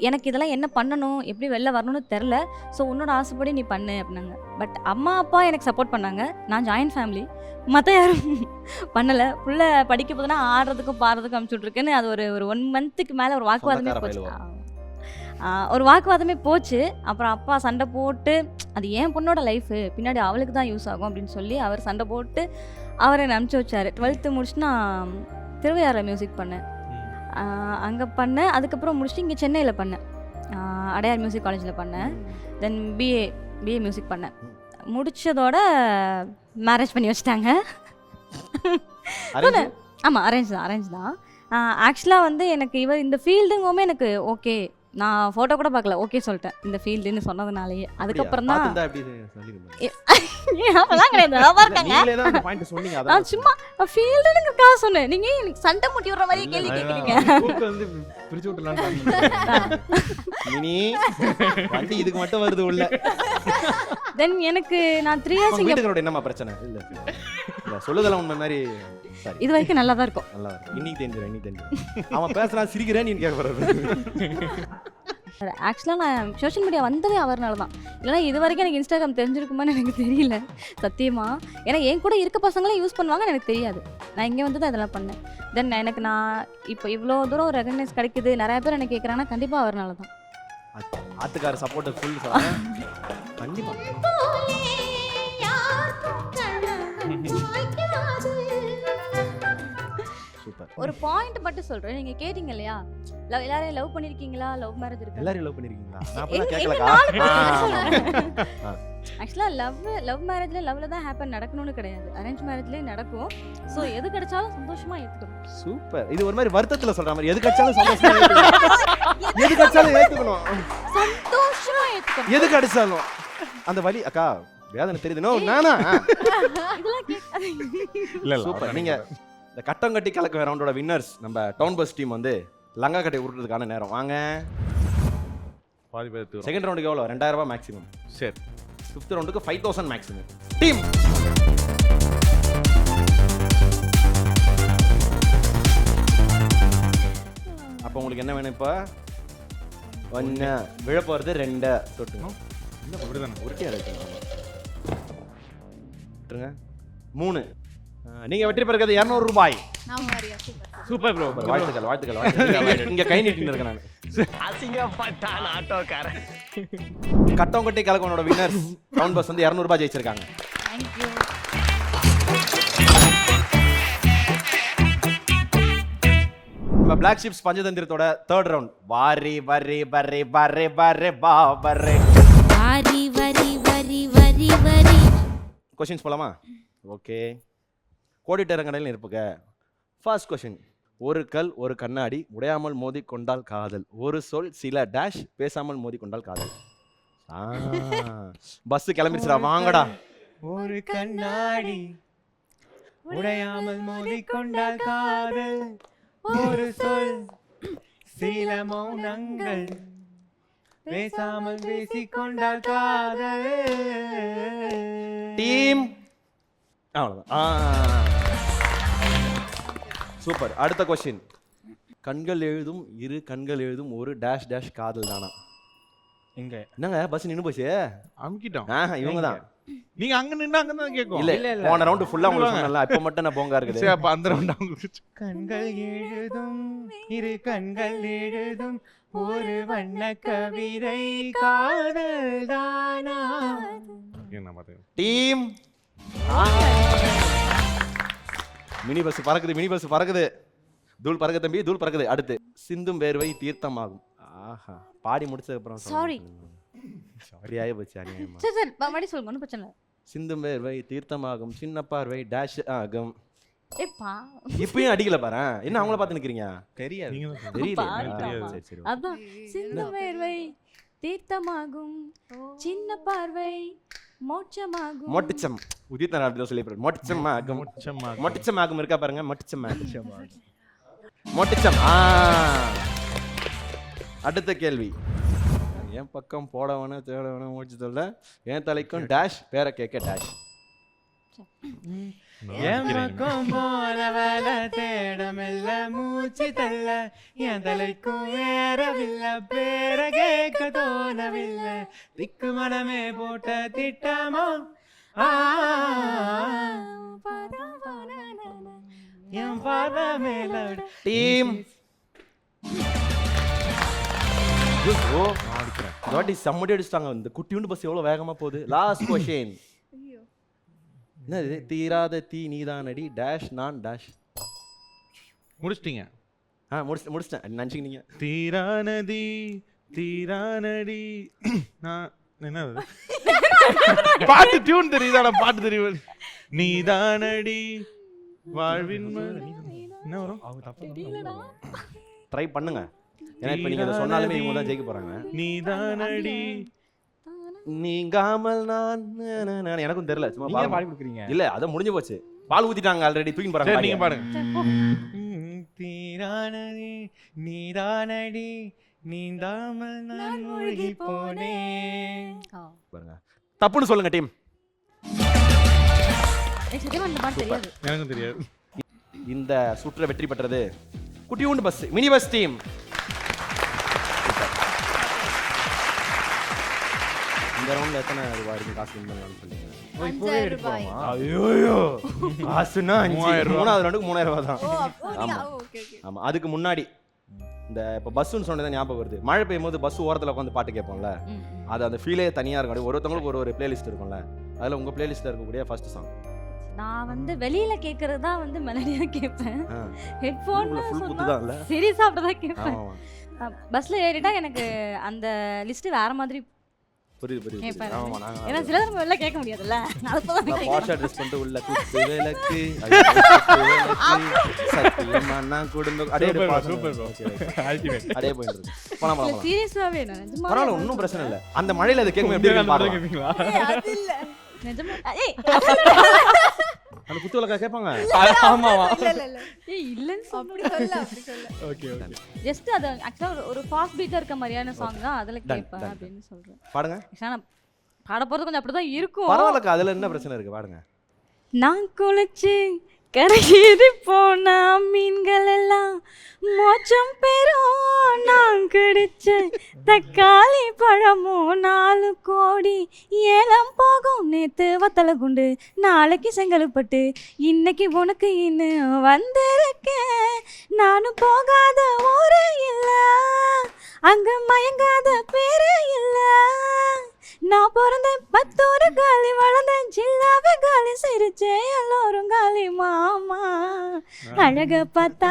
எனக்கு இதெல்லாம் என்ன பண்ணணும் எப்படி வெளில வரணும்னு தெரில. ஸோ உன்னோட ஆசைப்படி நீ பண்ணு அப்படின்னாங்க. பட் அம்மா அப்பா எனக்கு சப்போர்ட் பண்ணாங்க. நான் ஜாயின்ட் ஃபேமிலி, மற்ற யாரும் பண்ணலை. புள்ள படிக்க போதுன்னா ஆடுறதுக்கும் பாடுறதுக்கும் அனுப்பிச்சுட்ருக்கேன்னு அது ஒரு 1 மந்த்துக்கு மேலே ஒரு வாக்குவாதமே போச்சு. அப்புறம் அப்பா சண்டை போட்டு அது என் பொண்ணோட லைஃபு பின்னாடி அவளுக்கு தான் யூஸ் ஆகும் அப்படின்னு சொல்லி அவர் சண்டை போட்டு அவரை அனுப்பிச்சி வச்சார். 12th முடிச்சுட்டு நான் திருவையாறில் மியூசிக் பண்ணேன். அங்கே பண்ணேன். அதுக்கப்புறம் முடிச்சுட்டு இங்கே சென்னையில் பண்ணேன். அடையார் மியூசிக் காலேஜில் பண்ணேன். தென் பிஏ மியூசிக் பண்ணேன். முடித்ததோட மேரேஜ் பண்ணி வச்சுட்டாங்க. ஆமாம் அரேஞ்ச் தான். ஆக்சுவலாக வந்து எனக்கு இந்த ஃபீல்டுங்குமே எனக்கு ஓகே, நான் ஃபோட்டோ கூட பார்க்கல, ஓகே சொல்லிட்டேன் இந்த ஃபீல்டுன்னு சொன்னதுனாலேயே. அதுக்கப்புறம் தான் நான் சும்மா ஃபீல்டுங்கிறதுக்காக சொன்னேன். நீங்கள் எனக்கு சண்டை முட்டி விடுற மாதிரியே கேள்வி கேட்குறீங்க. இதுக்கு மட்டும் வருது உள்ள. தென் எனக்கு நான் 3 years என்னமா பிரச்சனை சொல்லுதெல்லாம் உண்மை மாதிரி இது வரைக்கும் நல்லா தான் இருக்கும். நல்லா இருக்கும். இன்னைக்கு தெரிஞ்சிடும். அவன் பேசுறான் சிரிக்கிறேன் நீ கேட்க போறது. ஆக்சுவலாக நான் சோஷியல் மீடியா வந்ததே அவர்னால தான். இல்லைனா இது வரைக்கும் எனக்கு இன்ஸ்டாகிராம் தெரிஞ்சிருக்குமான்னு எனக்கு தெரியல சத்தியமாக. ஏன்னா என் கூட இருக்க பசங்களே யூஸ் பண்ணுவாங்கன்னு எனக்கு தெரியாது. நான் இங்கே வந்து தான் இதெல்லாம் பண்ணேன். தென் எனக்கு நான் இப்போ இவ்வளோ தூரம் ரெகக்னைஸ் கிடைக்குது, நிறைய பேர் எனக்கு கேட்குறாங்கன்னா கண்டிப்பாக அவர்னால தான். ஆத்துக்கார சப்போர்ட் ஃபுல் கண்டிப்பாக. ஒரு பாயிண்ட் மட்டும் சொல்றேன். நீங்க கேட்டீங்க இல்லையா, எல்லாரையும் லவ் பண்ணிருக்கீங்களா, லவ் மேரேஜ் இருக்கு, எல்லாரையும் லவ் பண்ணிருக்கீங்களா? நான் அப்ப கேக்கலக்கா. ஆக்சுவலா லவ் மேரேஜ்ல லவ்ல தான் ஹேப்பன் நடக்கணும்னு கிடையாது, அரேஞ்ச் மேரேஜ்லயே நடக்கும். சோ எது கிடைச்சாலும் சந்தோஷமா ஏத்துக்கணும். சூப்பர். இது ஒரு மாதிரி வருத்தத்துல சொல்ற மாதிரி எது கிடைச்சாலும் சந்தோஷமா ஏத்துக்கணும். எது கிடைச்சாலும் ஏத்துக்கணும், சந்தோஷமா ஏத்துக்கணும். எது கிடைச்சாலும் அந்த வலி அக்கா வேதனை தெரியுது. நோ நானா இதெல்லாம் இல்ல சூப்பர். நீங்க இந்த கட்டம் கட்டி கலக்க ரவுண்டோட வின்னர்ஸ் நம்ம டவுன் பஸ் டீம் வந்து லங்கா கட்டை உருட்டுறதுக்கான நேரம். வாங்க. பாதி பேர் செகண்ட் ரவுண்டுக்கு எவ்வளோ? 2000 ரூபாய் மேக்ஸிமம். சரி. 5th ரவுண்டுக்கு 5000 maximum. டீம் அப்போ உங்களுக்கு என்ன வேணும்? இப்போ 1 விழ போகிறது 2 தொட்டுங்க. இல்லை அப்படிதானே உருட்டியாக இருக்குங்க. 3 நீங்க வெற்றி பெறுகிறது 200 ரூபாய். நான் மாதிரியா சூப்பர். Super bro. வாழ்த்துக்கள் வாழ்த்துக்கள் வாழ்த்துக்கள். இங்க கை நீட்டிட்டு இருக்கேன் நான். அசிங்கப்பட்டான் ஆட்டோக்காரன். கட்டோங்கட்டி கலக்கவனோட வின்னர்ஸ் டவுன் பஸ் வந்து 200 ரூபாய் ஜெயிச்சிருக்காங்க. Thank you. இப்ப பிளாக் ஷிப்ஸ் பஞ்சதந்திரத்தோட தேர்ட் ரவுண்ட். வாரி வரி வரி வரி வரி பாபரே. வாரி வரி வரி வரி வரி. क्वेश्चंस போலாமா? ஓகே. கோடிட்டரங்கடையில் இருப்புக. First question. ஒரு கல் ஒரு கண்ணாடி உடையாமல் மோதி கொண்டால் காதல். ஒரு சொல் சில டேஷ் பேசாமல் மோதி கொண்டால் காதல். பஸ் கிளம்பிடுச்சுடா வாங்கடா. ஒரு கண்ணாடி உடையாமல் மோதி கொண்டால் காதல். ஒரு சொல் சில மௌனங்கள் பேசாமல் பேசிக்கொண்டால் காதல். டீம் அவ்வளவுதான். சூப்பர். அடுத்த क्वेश्चन. கண்கள் எழுதும் இரு கண்கள் எழுதும் ஒரு டேஷ் டேஷ் காதல் தானா? எங்க என்னங்க பஸ் நின்னு போச்சு? அமுக்கிட்டோம். இவங்க தான். நீங்க அங்க நின்னு அங்க தான் கேக்கும். இல்ல போன ரவுண்ட் ஃபுல்லா உங்களுக்கு சொன்னல. இப்ப மட்டும் நான் போங்கா இருக்குது. சரி அப்ப அந்த ரவுண்ட் அவங்க கண்கள் எழுதும் இரு கண்கள் எழுதும் ஒரு வண்ண கவிதை காதல் தானா? என்ன பாத்தீங்க? டீம் மினி பஸ் பறக்குது மினி பஸ் பறக்குது. தூள் பறக்க தம்பி தூள் பறக்குது. அடுத்து சிந்தும் வேர்வை தீர்த்தமாகும். ஆஹா பாடி முடிச்சதுக்கு அப்புறம் Sorry. சாரி ஆயே போச்சு அநியாயமா. சரி சரி மறுபடியும் சொல்லுங்க, ஒன்றும் பிரச்சனை இல்லை. சிந்தும் வேர்வை தீர்த்தமாகும் சின்ன பார்வை டேஷ் ஆகும். ஏப்பா இப்பயும் அடிக்கல பாரு. என்ன அவங்கள பார்த்து நிக்கிறீங்க? தெரியாது. நீங்க தான் தெரியல. பாருங்கம்மா. சரி சரி. அதான் சிந்து வேர்வை தீர்த்தமாகும் சின்ன பார்வை மோட்சமாகும். மொட்டிச்சம் உதித் நான் அப்படி சொல்லி மொட்டிச்சம் ஆகும். மொட்டிச்சம் ஆகும் இருக்கா பாருங்க. மொட்டிச்சம் ஆகும். மொட்டிச்சம். அடுத்த கேள்வி. என் பக்கம் போடவன தேடவன மூச்சு சொல்ல என் தலைக்கும் டேஷ் பேரை கேட்க டேஷ். என் பக்கம் போனவள தேடமில்ல மூச்சு தள்ள என் தலைக்கும் ஏறவில்லை பேர கேட்க தோணவில்லை திக்கு மனமே போட்ட திட்டமா என் பார்வை மேல. டீம் வாட்டி சம்மடி அடிச்சிட்டாங்க. இந்த குட்டியுண்டு பஸ் எவ்வளவு வேகமா போகுது. Last question. என்னது தீராத தீ நீதானடி டேஷ் நான் டேஷ். முடிச்சிட்டீங்க? முடிச்சிட்டேன் நினைச்சிக்கிட்டீங்க. தீரானதி தீரானடி நான் என்னது பாட்டு டியூன் தெரியுதா? பாட்டு தெரியும். நீதானடி வாழ்வின் என்ன வரும்? ட்ரை பண்ணுங்க. ஏன்னா இப்ப நீங்க இத சொன்னாலுமே இவங்க தான் ஜெயிக்க போறாங்க. நீதானடி நீங்காமல் நான் எனக்கும் தெரியல. சும்மா நீங்க பாடி கொடுக்குறீங்க. இல்ல அத முடிஞ்சு போச்சு. பால் ஊத்திட்டாங்க ஆல்ரெடி தூக்கி போறாங்க. நீங்க பாடுங்க. தீரானடி நீதானடி நீந்தாமல் நான் மூழ்கி போனேன். பாருங்க. தப்புன்னு சொல்லுங்க டீம். சத்தியமா இந்த பாட்டு தெரியாது. எனக்கும் தெரியாது. இந்த சுற்ற வெற்றி பெற்றது குட்டியூண்டு பஸ் மினி பஸ் டீம். இந்த ரவுண்ட்ல எத்தனை ரூபாய் இருக்கு காசு வின் பண்ணலாம்னு சொல்லுங்க. 5000 ரூபாய். ஐயோ காசுனா 3000. மூணாவது ரவுண்டுக்கு 3000 ரூபாய் தான். ஆமா. Okay okay. ஆமா அதுக்கு முன்னாடி இந்த இப்போ பஸ்ஸுன்னு சொன்னது ஞாபகம் வருது. மழை பெய்யும் போது பஸ் ஓரத்தில் உட்காந்து பாட்டு கேட்போம்ல. அது அந்த ஃபீலே தனியாக இருக்கும். ஒருத்தவங்களுக்கு ஒரு பிளேலிஸ்ட் இருக்கும்ல. அதில் உங்கள் பிளேலிஸ்ட்டில் இருக்கக்கூடிய ஃபர்ஸ்ட் சாங். நான் வந்து வெளியில கேட்கறது தான் வந்து மெலடியா கேட்பேன். ஹெட்ஃபோன் ஃபுல் குத்து தான் இல்ல. சீரியஸா அப்படிதான் கேட்பேன். ஆமா. பஸ்ல ஏறிட்டா எனக்கு அந்த லிஸ்ட் வேற மாதிரி புரியுது. ஆமா நாங்க ஏன்னா சில நேரம் வெளில கேட்க முடியாதுல்ல. நான் பாஷா ட்ரெஸ் பண்ணிட்டு உள்ள குத்து விளக்கு சத்தியமா நான் குடும்ப அடே சூப்பர் அல்டிமேட் அடே போயிட்டு போலாம். சீரியஸாவே நான் நிஜமா பரவாயில்ல ஒன்றும் பிரச்சனை இல்லை. அந்த மழையில அது கேட்கும் எப்படி இருக்குன்னு பாருங்க. அது இல்ல. நிஜமா அந்த குத்து விளக்கா கேட்பாங்க. ஆமாவா? இல்ல. ஏய் இல்லன்னு அப்படி சொல்ல. ஓகே ஜஸ்ட் அது ஆக்சுவலா ஒரு ஃபாஸ்ட் பீட்டா இருக்க மாதிரியான சாங் தான் அதுல கேட்பேன் அப்படின்னு சொல்றேன். பாடுங்க. ஆக்சுவலா நான் பாட போறது கொஞ்சம் அப்படிதான் இருக்கும். பரவாயில்லக்கா அதுல என்ன பிரச்சனை இருக்கு பாடுங்க. நான் குளிச்சு கரையேறி போன மீன்கள் எல்லாம் மோச்சம் பெறும். நான் கடிச்ச தக்காளி பழமும் 4 கோடி ஏலம் போகும். நேத்து வத்தலை குண்டு நாளைக்கு செங்கல்பட்டு இன்னைக்கு உனக்கு இன்னும் வந்திருக்கேன். நானும் போகாத ஊரே இல்லை, அங்க மயங்காத பேரே இல்லை. நான் பிறந்த 10 காலி வளர்ந்த ஜில்லாவே காலி சிரிச்சே எல்லோரும் காலி மாமா. அழக பார்த்தா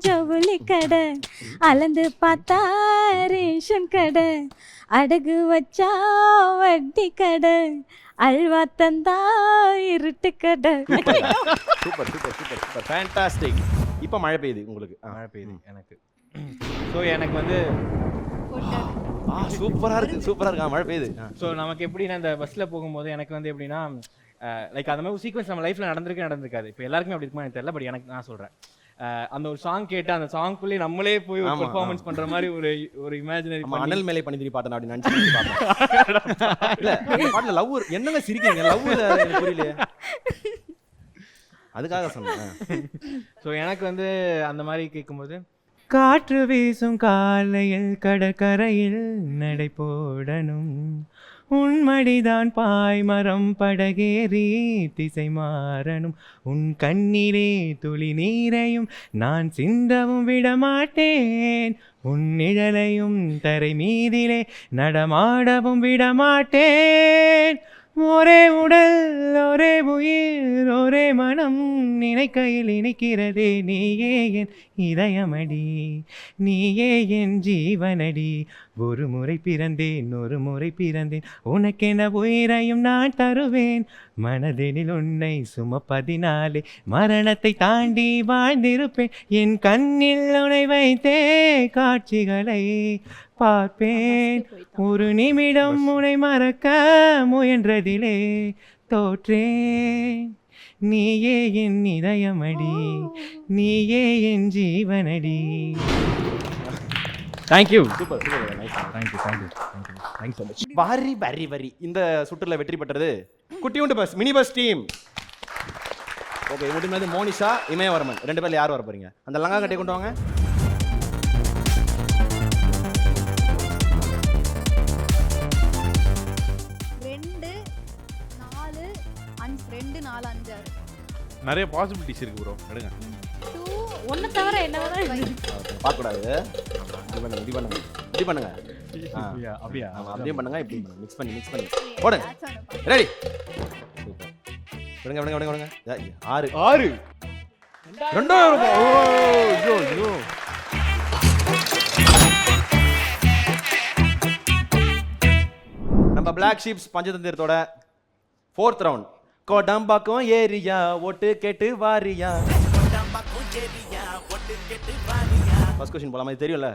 ஜவுளி கடை, அளந்து பார்த்தா ரேஷன் கடை, அடகு வச்சா வட்டி கடை, அல்வா தந்தா இருட்டு கடை. Super super super super fantastic. இப்போ மழை பெய்யுது உங்களுக்கு. மழை பெய்யுது எனக்கு. ஸோ எனக்கு வந்து சூப்பராக இருக்கு சூப்பராக இருக்கா மழை பெய்யுது. ஸோ நமக்கு எப்படின்னா இந்த பஸ்ஸில் போகும்போது எனக்கு வந்து எப்படின்னா லைக் அந்த மாதிரி சீக்வன்ஸ் நம்ம லைஃப்பில் நடந்திருக்காது. இப்போ எல்லாருக்குமே அப்படி இருக்குமா எனக்கு தெரியல, பட் எனக்கு நான் சொல்கிறேன். அந்த ஒரு சாங் கேட்டு அந்த சாங்க்குள்ளேயே நம்மளே போய் ஒரு பெர்ஃபார்மன்ஸ் பண்ணுற மாதிரி ஒரு இமேஜினரி அனல் மேலே பணிதிரி பாட்டேன் அப்படி நினச்சி பார்ப்பேன். இல்லை பாட்டில் லவ் என்னங்க சிரிக்கிறீங்க, லவ் புரியலையே, அதுக்காக சொன்னேன். ஸோ எனக்கு வந்து அந்த மாதிரி கேட்கும்போது காற்று வீசும் காலையில் கடற்கரையில் நடை போடணும், உன்மடிதான் பாய்மரம் படகேறி திசை மாறணும், உன் கண்ணிலே துளி நீரையும் நான் சிந்தவும் விடமாட்டேன், உன் நிழலையும் தரை மீதிலே நடமாடவும் விடமாட்டேன். ஒரே உடல் ஒரே உயிர் ஒரே மனம் நினைக்கையில் இணைக்கிறதே, நீயே என் இதயமடி நீயே என் ஜீவனடி. ஒரு முறை பிறந்தேன் ஒரு முறை பிறந்தேன் உனக்கென உயிரையும் நான் தருவேன், மனதினில் உன்னை சுமப்பதினாலே மரணத்தை தாண்டி வாழ்ந்திருப்பேன், என் கண்ணில் உன்னை வைத்தே காட்சிகளை பார்ப்பேன், ஒரு நிமிடம் உன்னை மறக்க முயன்றதிலே தோற்றேன், நீயே என் இதயமடி நீயே என் ஜீவனடி. Thank you. Super super nice. Thank you thank you thank you thanks so much. வரி வரி வரி இந்த சுற்றுல வெற்றி பெற்றது குட்டியுண்டு bus mini bus team. Okay, முடிஞ்சது மோனிஷா இமயவர்மன் 2 பேர்ல யார் வர போறீங்க? அந்த லங்கா கட்டை கொண்டு வாங்க. நிறைய பாசிபிலிட்டிஸ் இருக்கு ப்ரோ, எடுங்க. ஒன்று தவிர என்ன பார்க்கக்கூடாது, இப்படி பண்ணுங்க இப்படி பண்ணுங்க அப்படியா? அப்படியே பண்ணுங்க, இப்படி பண்ணுங்க, மிக்ஸ் பண்ணி போடுங்க. ரெடி, விடுங்க விடுங்க விடுங்க விடுங்க. 6 2000. ஓ நம்ம பிளாக் ஷீப்ஸ் பஞ்சதந்திரத்தோட 4th ரவுண்ட். கோடம்பாக்கம் ஏரியா ஓட்டு கேட்டு வாரியா. ஃபர்ஸ்ட் क्वेश्चन போலாமா? இது தெரியும்ல,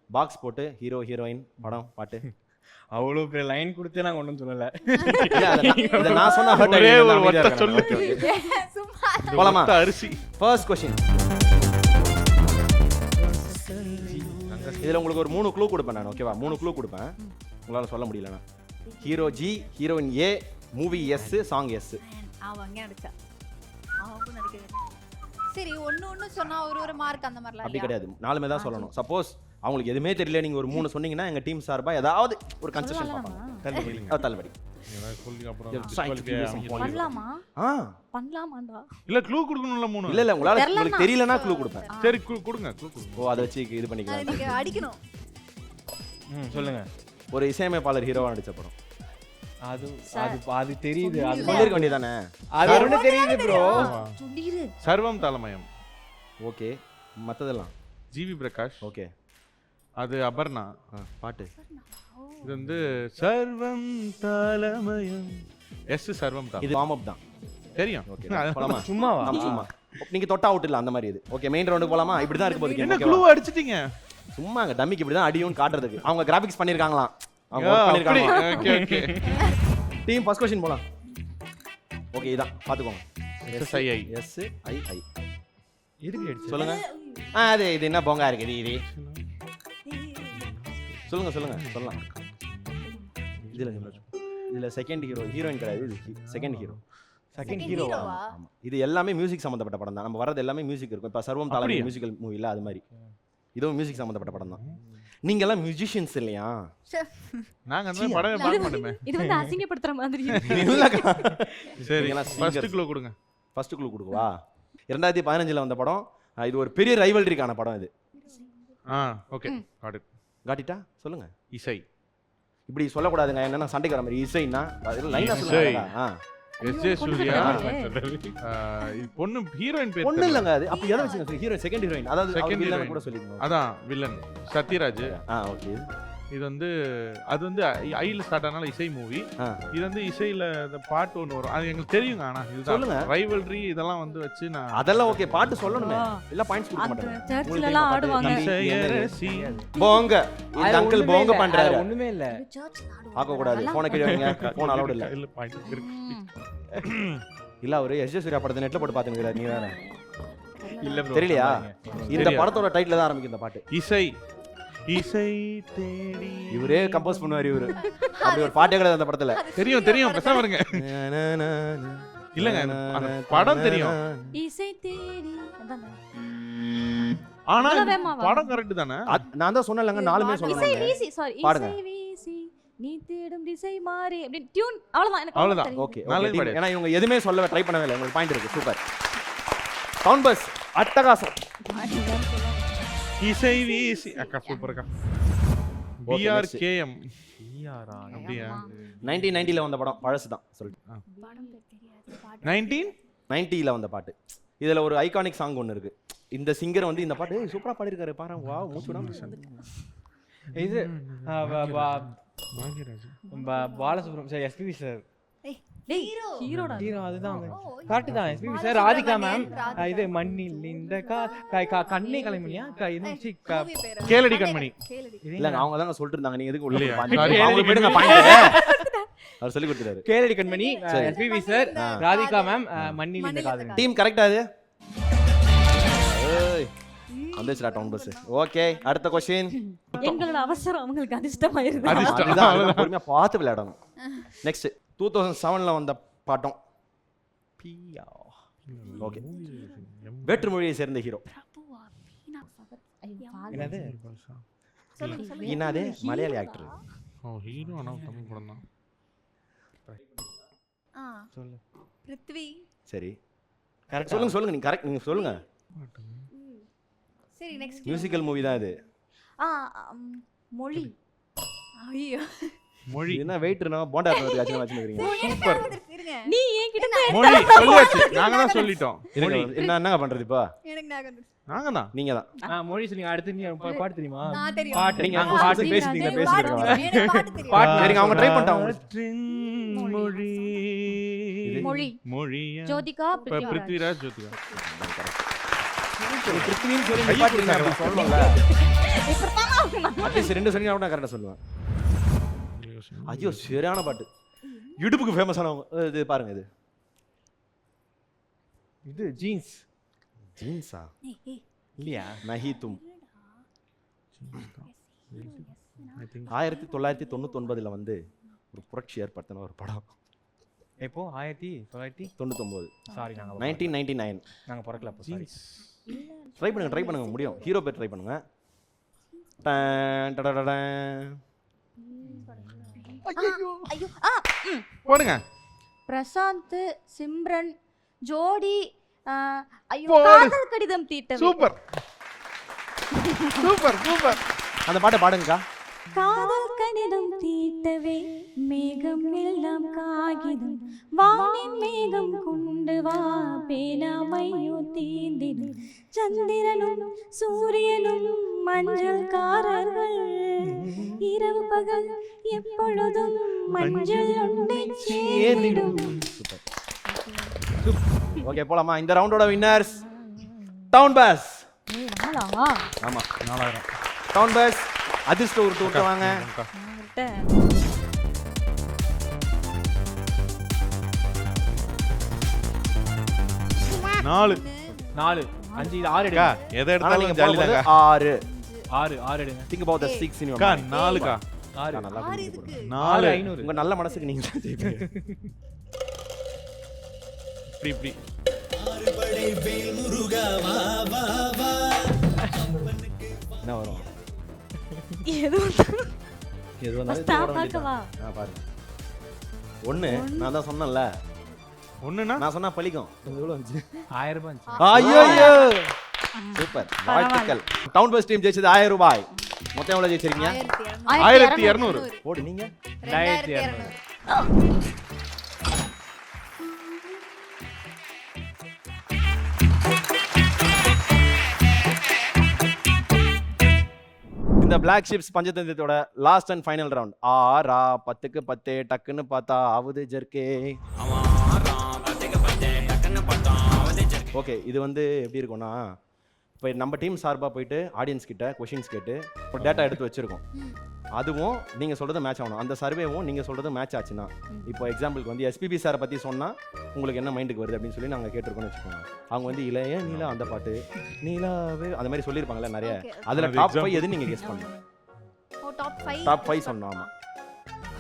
பாக்ஸ் போட்டு ஹீரோ ஹீரோயின் படம் பாட்டு. அவ்வளோ பெரிய லைன் கொடுத்து நாங்கள் ஒன்றும் சொல்லலை. இதை நான் சொன்னா ஹர்ட் ஒரே ஒரு ஆயிடுச்சு. வார்த்தை சொல்லு. போலாமா? அரிசி. First question. இதில் உங்களுக்கு ஒரு 3 க்ளூ கொடுப்பேன் நான், ஓகேவா? 3 க்ளூ கொடுப்பேன், உங்களால் சொல்ல முடியலண்ணா. ஹீரோ ஜி, ஹீரோயின் ஏ, மூவி எஸ், சாங் எஸ். அவங்க அடிச்சா அவங்க நடிக்கிறது. சரி, ஒண்ணு சொன்னா ஒரு மார்க் அந்த மாதிரிலாம் அப்படி கிடையாது, 4மே தான் சொல்லணும். சப்போஸ் அவங்களுக்கு எதுவுமே தெரியல, நீங்க ஒரு 3 சொன்னீங்கன்னா எங்க டீம் சார்பா ஏதாவது ஒரு கன்செஷன் பார்ப்பாங்க. தள்ளுபடி. பண்ணலாமா? பண்ணலாமாடா? இல்ல க்ளூ கொடுக்கணும்ல 3. இல்ல உங்களால உங்களுக்கு தெரியலனா க்ளூ கொடுப்பேன். சரி கொடுங்க. ஓ, அதை வச்சு இது பண்ணிக்கலாம். நீங்க அடிக்கணும். சொல்லுங்க. ஒரு இசையமைப்பாளர் ஹீரோவா நடிச்ச படம். அது தெரியுது, அது சொல்லிருக்க வேண்டியதானே? அது ஒண்ணு தெரியுது ப்ரோ. சொல்லிரு. சர்வம் தாளமயம். ஓகே, மத்ததெல்லாம் ஜிவி பிரகாஷ். ஓகே, அது அபர்ணா பாட்டு. இது வந்து சர்வம் தாளமயம். எஸ் சர்வம் தாளம். இது வார்ம் அப் தான். தெரியும். ஓகே, போலாமா? சும்மாவா? சும்மா நீங்க தொட்டா அவுட் இல்ல, அந்த மாதிரி இது. ஓகே, மெயின் ரவுண்டுக்கு போலாமா? இப்படி தான் இருக்கு போது. என்ன க்ளூ அடிச்சிட்டீங்க? சும்மாங்க டம்மிக்கு இப்படி தான் அடியும்னு காட்டுறதுக்கு. அவங்க கிராபிக்ஸ் பண்ணிருக்காங்களாம், அவங்க வர்க் பண்ணிருக்காங்க. ஓகே. டீம் ஃபர்ஸ்ட் क्वेश्चन போலாம். ஓகே, இதான் பாத்துக்கோங்க. SII. SII. எதுக்கு அடிச்சு சொல்லுங்க. அது இது என்ன போங்கா இருக்குது இது? சொல்லுங்க சொல்லலாம். இதுல செகண்ட் ஹீரோயின் கிடையாது, இது செகண்ட் ஹீரோ. செகண்ட் Second ஹீரோவா hero-வா? ஆமா. இது எல்லாமே மியூசிக் சம்மந்தப்பட்ட படம் தான். நம்ம வரது எல்லாமே மியூசிக் இருக்கும். இப்போ சர்வம் தாளம் அப்படியா? மியூசிக்கல் மூவில அது மாதிரி இதுவும் மியூசிக் சம்மந்தப்பட்ட படம் தான். நீங்க எல்லாம் மியூசிஷியன்ஸ் இல்லையா? நாங்க அந்த மாதிரி படமே பார்க்க மாட்டோமே. இது வந்து அசிங்கப்படுத்துற மாதிரி இல்லக்கா. சரி நீங்கெல்லாம் ஃபர்ஸ்ட் singers. க்ளூ கொடுங்க. ஃபர்ஸ்ட் குழு கொடுக்குவா. 2015 வந்த படம். இது ஒரு பெரிய ரைவல்ரிக்கான படம் இது. Okay got it. காட்டிட்டா சொல்லுங்க. இசை. இப்படி சொல்லக்கூடாதுங்க. என்னன்னா சண்டைக்கு வர மாதிரி இசைன்னா அது லைனா இசை. சொல்லுங்க. எஸ்ஜே சூர்யா. இது பொண்ணு ஹீரோயின் பேர் ஒண்ணு இல்லங்க அது. அப்ப எதை வச்சுங்க ஹீரோயின் செகண்ட் ஹீரோயின். அதாவது Second செகண்ட் ஹீரோயின் heroine. கூட சொல்லிக்கணும். அதான் வில்லன் சத்யராஜ். ஓகே. இது வந்து அது வந்து ஐல ஸ்டார்ட் ஆனால இசை மூவி. இது வந்து இசையில இந்த பாட்டு ஒன்று வரும். அது எங்களுக்கு தெரியுங்க. ஆனா சொல்லுங்க. இதுதான் ரைவல்ரி இதெல்லாம் வந்து வச்சு நான் அதெல்லாம் ஓகே பாட்டு சொல்லணுமே. இல்ல பாயிண்ட்ஸ் கொடுக்க அந்த மாட்டாங்க. சர்ச்ல எல்லாம் ஆடுவாங்க. இசையரசி. போங்க. இந்த அங்கிள் போங்க பண்றாரு. ஒண்ணுமே இல்ல. ஆக்க கூடாது. போன கீழ வைங்க. போன் அலௌட் இல்ல. இல்ல பாயிண்ட் இருக்கு. இல்ல அவரு எஸ்ஜே சூர்யா படத்தை நெட்ல போட்டு பாத்துக்கிறாரு. நீ வேற இல்ல bro. தெரியலையா? இந்த படத்தோட டைட்டில் தான் ஆரம்பிக்கும் இந்த பாட்டு. இசை இசை தேடி. இவரே கம்போஸ் பண்ணுவார் இவரு. அப்படி ஒரு பாட்டே கிடையாது அந்த படத்துல. தெரியும் தெரியும் பேசாம இருங்க. இல்லங்க அந்த படம் தெரியும். இசை தேடி அதானே. ஆனா இவ்வளவு வேகமாவா? படம் கரெக்ட் தானே? நான் தான் சொன்னேன்லங்க நாலுமே இசை சொல்றேன். வீசி சாரி பாடுங்க. இசை வீசி நீ தேடும் திசை மாறி அப்படி டியூன் அவ்வளவுதான் எனக்கு அவ்வளவுதான். தெரியும். ஓகே நல்ல ஓகே. பாடு. ஏன்னா இவங்க எதுவுமே சொல்ல ட்ரை பண்ணவே இல்லை. உங்களுக்கு பாயிண்ட் இருக்கு. சூப்பர். டவுன் பஸ் அட்டகாசம். இசை வீசி அக்கா சூப்பர்க்கா. Okay, BRKM. ஈஆரா அப்படியா? 1990ல வந்த படம் பழசு தான் சொல்லிட்டு. படம் பேர் தெரியாது பாட்டு 1990ல வந்த பாட்டு. இதுல ஒரு ஐகானிக் சாங் ஒன்னு இருக்கு. இந்த சிங்கர் வந்து இந்த பாட்டு சூப்பரா பாடிருக்காரு. பாரு வாவ் மூச்சு விடாம. இது பாக்யராஜ். பாலசுப்ரமணியம் சார் எஸ்பிபி சார் டேய் ஹீரோடா ஹீரோ அதுதான் கரெக்ட் தான் எஸ்பிபி சார் ராதிகா மேம் இது மண்ணில் இந்த கண்ணே கலைமணியா இது மூவி பேர் கேளடி கண்மணி. கேளடி இல்லங்க அவங்க தான் சொல்லிட்டு இருந்தாங்க. நீங்க எதுக்கு உள்ள இல்லையா? பாருங்க. Sorry. அவங்க விடுங்க பாயிண்ட். அவர் சொல்லி கொடுத்தாரு. கேளடி கண்மணி சரி. எஸ்பிபி சார் ராதிகா மேம் மண்ணில் இந்த காதல். டீம் கரெக்ட்டா அது? ஏய் வந்துச்சுடா டவுன் பஸ். ஓகே அடுத்த क्वेश्चन. எங்களோட அவசரம் அவங்களுக்கு அதிர்ஷ்டமாயிருக்கு. அதுதான் பொறுமையா பார்த்து விளையாடணும். நெக்ஸ்ட் 2007ல வந்த பாட்டம். பியா. ஓகே. வேற்றுமொழியை சேர்ந்த ஹீரோ. என்னது? என்னது? மலையாளி ஆக்டர். ஹீரோ ஆனா தமிழ் படம் தான். சொல்லு பிருத்வி. சரி கரெக்ட் சொல்லுங்க நீங்க கரெக்ட் நீங்க சொல்லுங்க. சரி நெக்ஸ்ட் மியூசிக்கல் மூவி தான் இது. மொழி ஐயோ மொழி. என்ன வெயிட் இருந்தா போண்டா வச்சு வச்சிருக்கீங்க. சூப்பர். இருங்க நீ என்கிட்ட மொழி சொல்லியாச்சு. நாங்க தான் சொல்லிட்டோம். மொழி. என்ன பண்றது இப்போ? எனக்கு ஞாபகம் வந்துருச்சு. நாங்க தான். நீங்க தான். மொழி சொல்லுங்க. அடுத்து நீ பாட்டு தெரியுமா? நான் தெரியும். பாட்டு நீங்க நாங்க பாட்டு பாட்டு பேசிட்டீங்க எனக்கு பேசிட்டு பாட்டு தெரியும். எனக்கு பாட்டு தெரியும். பாட்டு சரிங்க அவங்க ட்ரை பண்ணிட்டாங்க. மொழி. மொழி மொழியா. ஜோதிகா பிருத்விராஜ் ஜோதிகா. பிருத்திவின்னு சொல்லி நிப்பாட்டுறீங்க அப்படி சொல்லணும்ல. அட்லீஸ்ட் ரெண்டு சொன்னீங்க நான் கரெக்டா சொல்லுவேன். ஐயோ சரியான பாட்டு. யூடியூப்க்கு ஃபேமஸ் ஆனவங்க இது பாருங்க இது. இது ஜீன்ஸ் ஜீன்ஸா? இல்லையா? நஹி தும். I think 1999ல வந்து ஒரு புரட்சி ஏற்படுத்தின ஒரு படம். எப்போ 1999 சாரி நாங்க 1999. நாங்க பிறக்கல அப்போ சாரி. ட்ரை பண்ணுங்க முடியும். ஹீரோ பேர் ட்ரை பண்ணுங்க. டன் டடடடன். ஐயோ போடுங்க. பிரசாந்த் சிம்ரன் ஜோடி ஐயோ போடு. காதல் கடிதம் தீட்டவே. Super super super. அந்த பாட்டை பாடுங்கக்கா. காதல் கடிதம் தீட்டவே மேகம் எல்லாம் காகிதம் வானின் மேகம் கொண்டு வா பேனாமையோ தீந்திடும் சந்திரனும் சூரியனும் மஞ்சள்காரர்கள் இரவு பகல் எப்பொழுதும் மஞ்சள் ஒன்றை சேர்ந்திடும். ஓகே போலாமா? இந்த ரவுண்டோட வின்னர்ஸ் டவுன் பஸ். ஆமா 4000. டவுன் பஸ் அதிர்ஷ்ட ஒரு டூட்ட வாங்க. 4 4 5 6 அக்கா எடுங்க. எதை ஆனா நீங்க எடுத்தாலும் ஜாலிதாங்க. 6 6 எடுங்க. think about the 6 in your அக்கா mind. 4க்கா. 6 நல்லா 6 புரியுது. இதுக்கு 4 500. உங்க நல்ல மனசுக்கு நீங்க தான் ஜெயிப்பீங்க. இப்படி என்ன வரும் எதுவும் எது First நான் பார்க்கவா? பாருங்க ஒன்று நான் தான் சொன்னேன்ல ஒண்ணுனா நான் சொன்னா பழிக்கும் எவ்வளோ வந்துச்சு 1000 ரூபாய் இருந்துச்சு. ஐயோ சூப்பர் வாழ்த்துக்கள் டவுன் பஸ் டீம் ஜெயிச்சது 1000 ரூபாய் மொத்தம் எவ்வளோ ஜெயிச்சிருக்கீங்க 1200 போடு நீங்க 2200. இந்த பிளாக் ஷிப்ஸ் பஞ்சதந்திரத்தோட லாஸ்ட் அண்ட் ஃபைனல் ரவுண்ட் ஆறா 10க்கு 10 டக்குன்னு பார்த்தா ஆவுது ஜெர்கே ஓகே இது வந்து எப்படி இருக்கும்னா இப்போ நம்ம டீம் சார்பாக போயிட்டு ஆடியன்ஸ் கிட்ட கொஷின்ஸ் கேட்டு ஒரு டேட்டா எடுத்து வச்சிருக்கோம் அதுவும் நீங்கள் சொல்கிறது மேட்ச் ஆகணும் அந்த சர்வேவும் நீங்கள் சொல்கிறது மேட்ச் ஆச்சுன்னா இப்போ எக்ஸாம்பிளுக்கு வந்து எஸ்பிபி சாரை பற்றி சொன்னால் உங்களுக்கு என்ன மைண்டுக்கு வருது அப்படின்னு சொல்லி நாங்கள் கேட்டிருக்கோம்னு வச்சுக்கோங்க அவங்க வந்து இளைய நீலா அந்த பாட்டு நீலாவே அந்த மாதிரி சொல்லியிருப்பாங்கல்ல நிறைய அதில் டாப் 5 எது நீங்கள் கெஸ் பண்ணணும் டாப் 5 சொன்னோம் ஆமாம்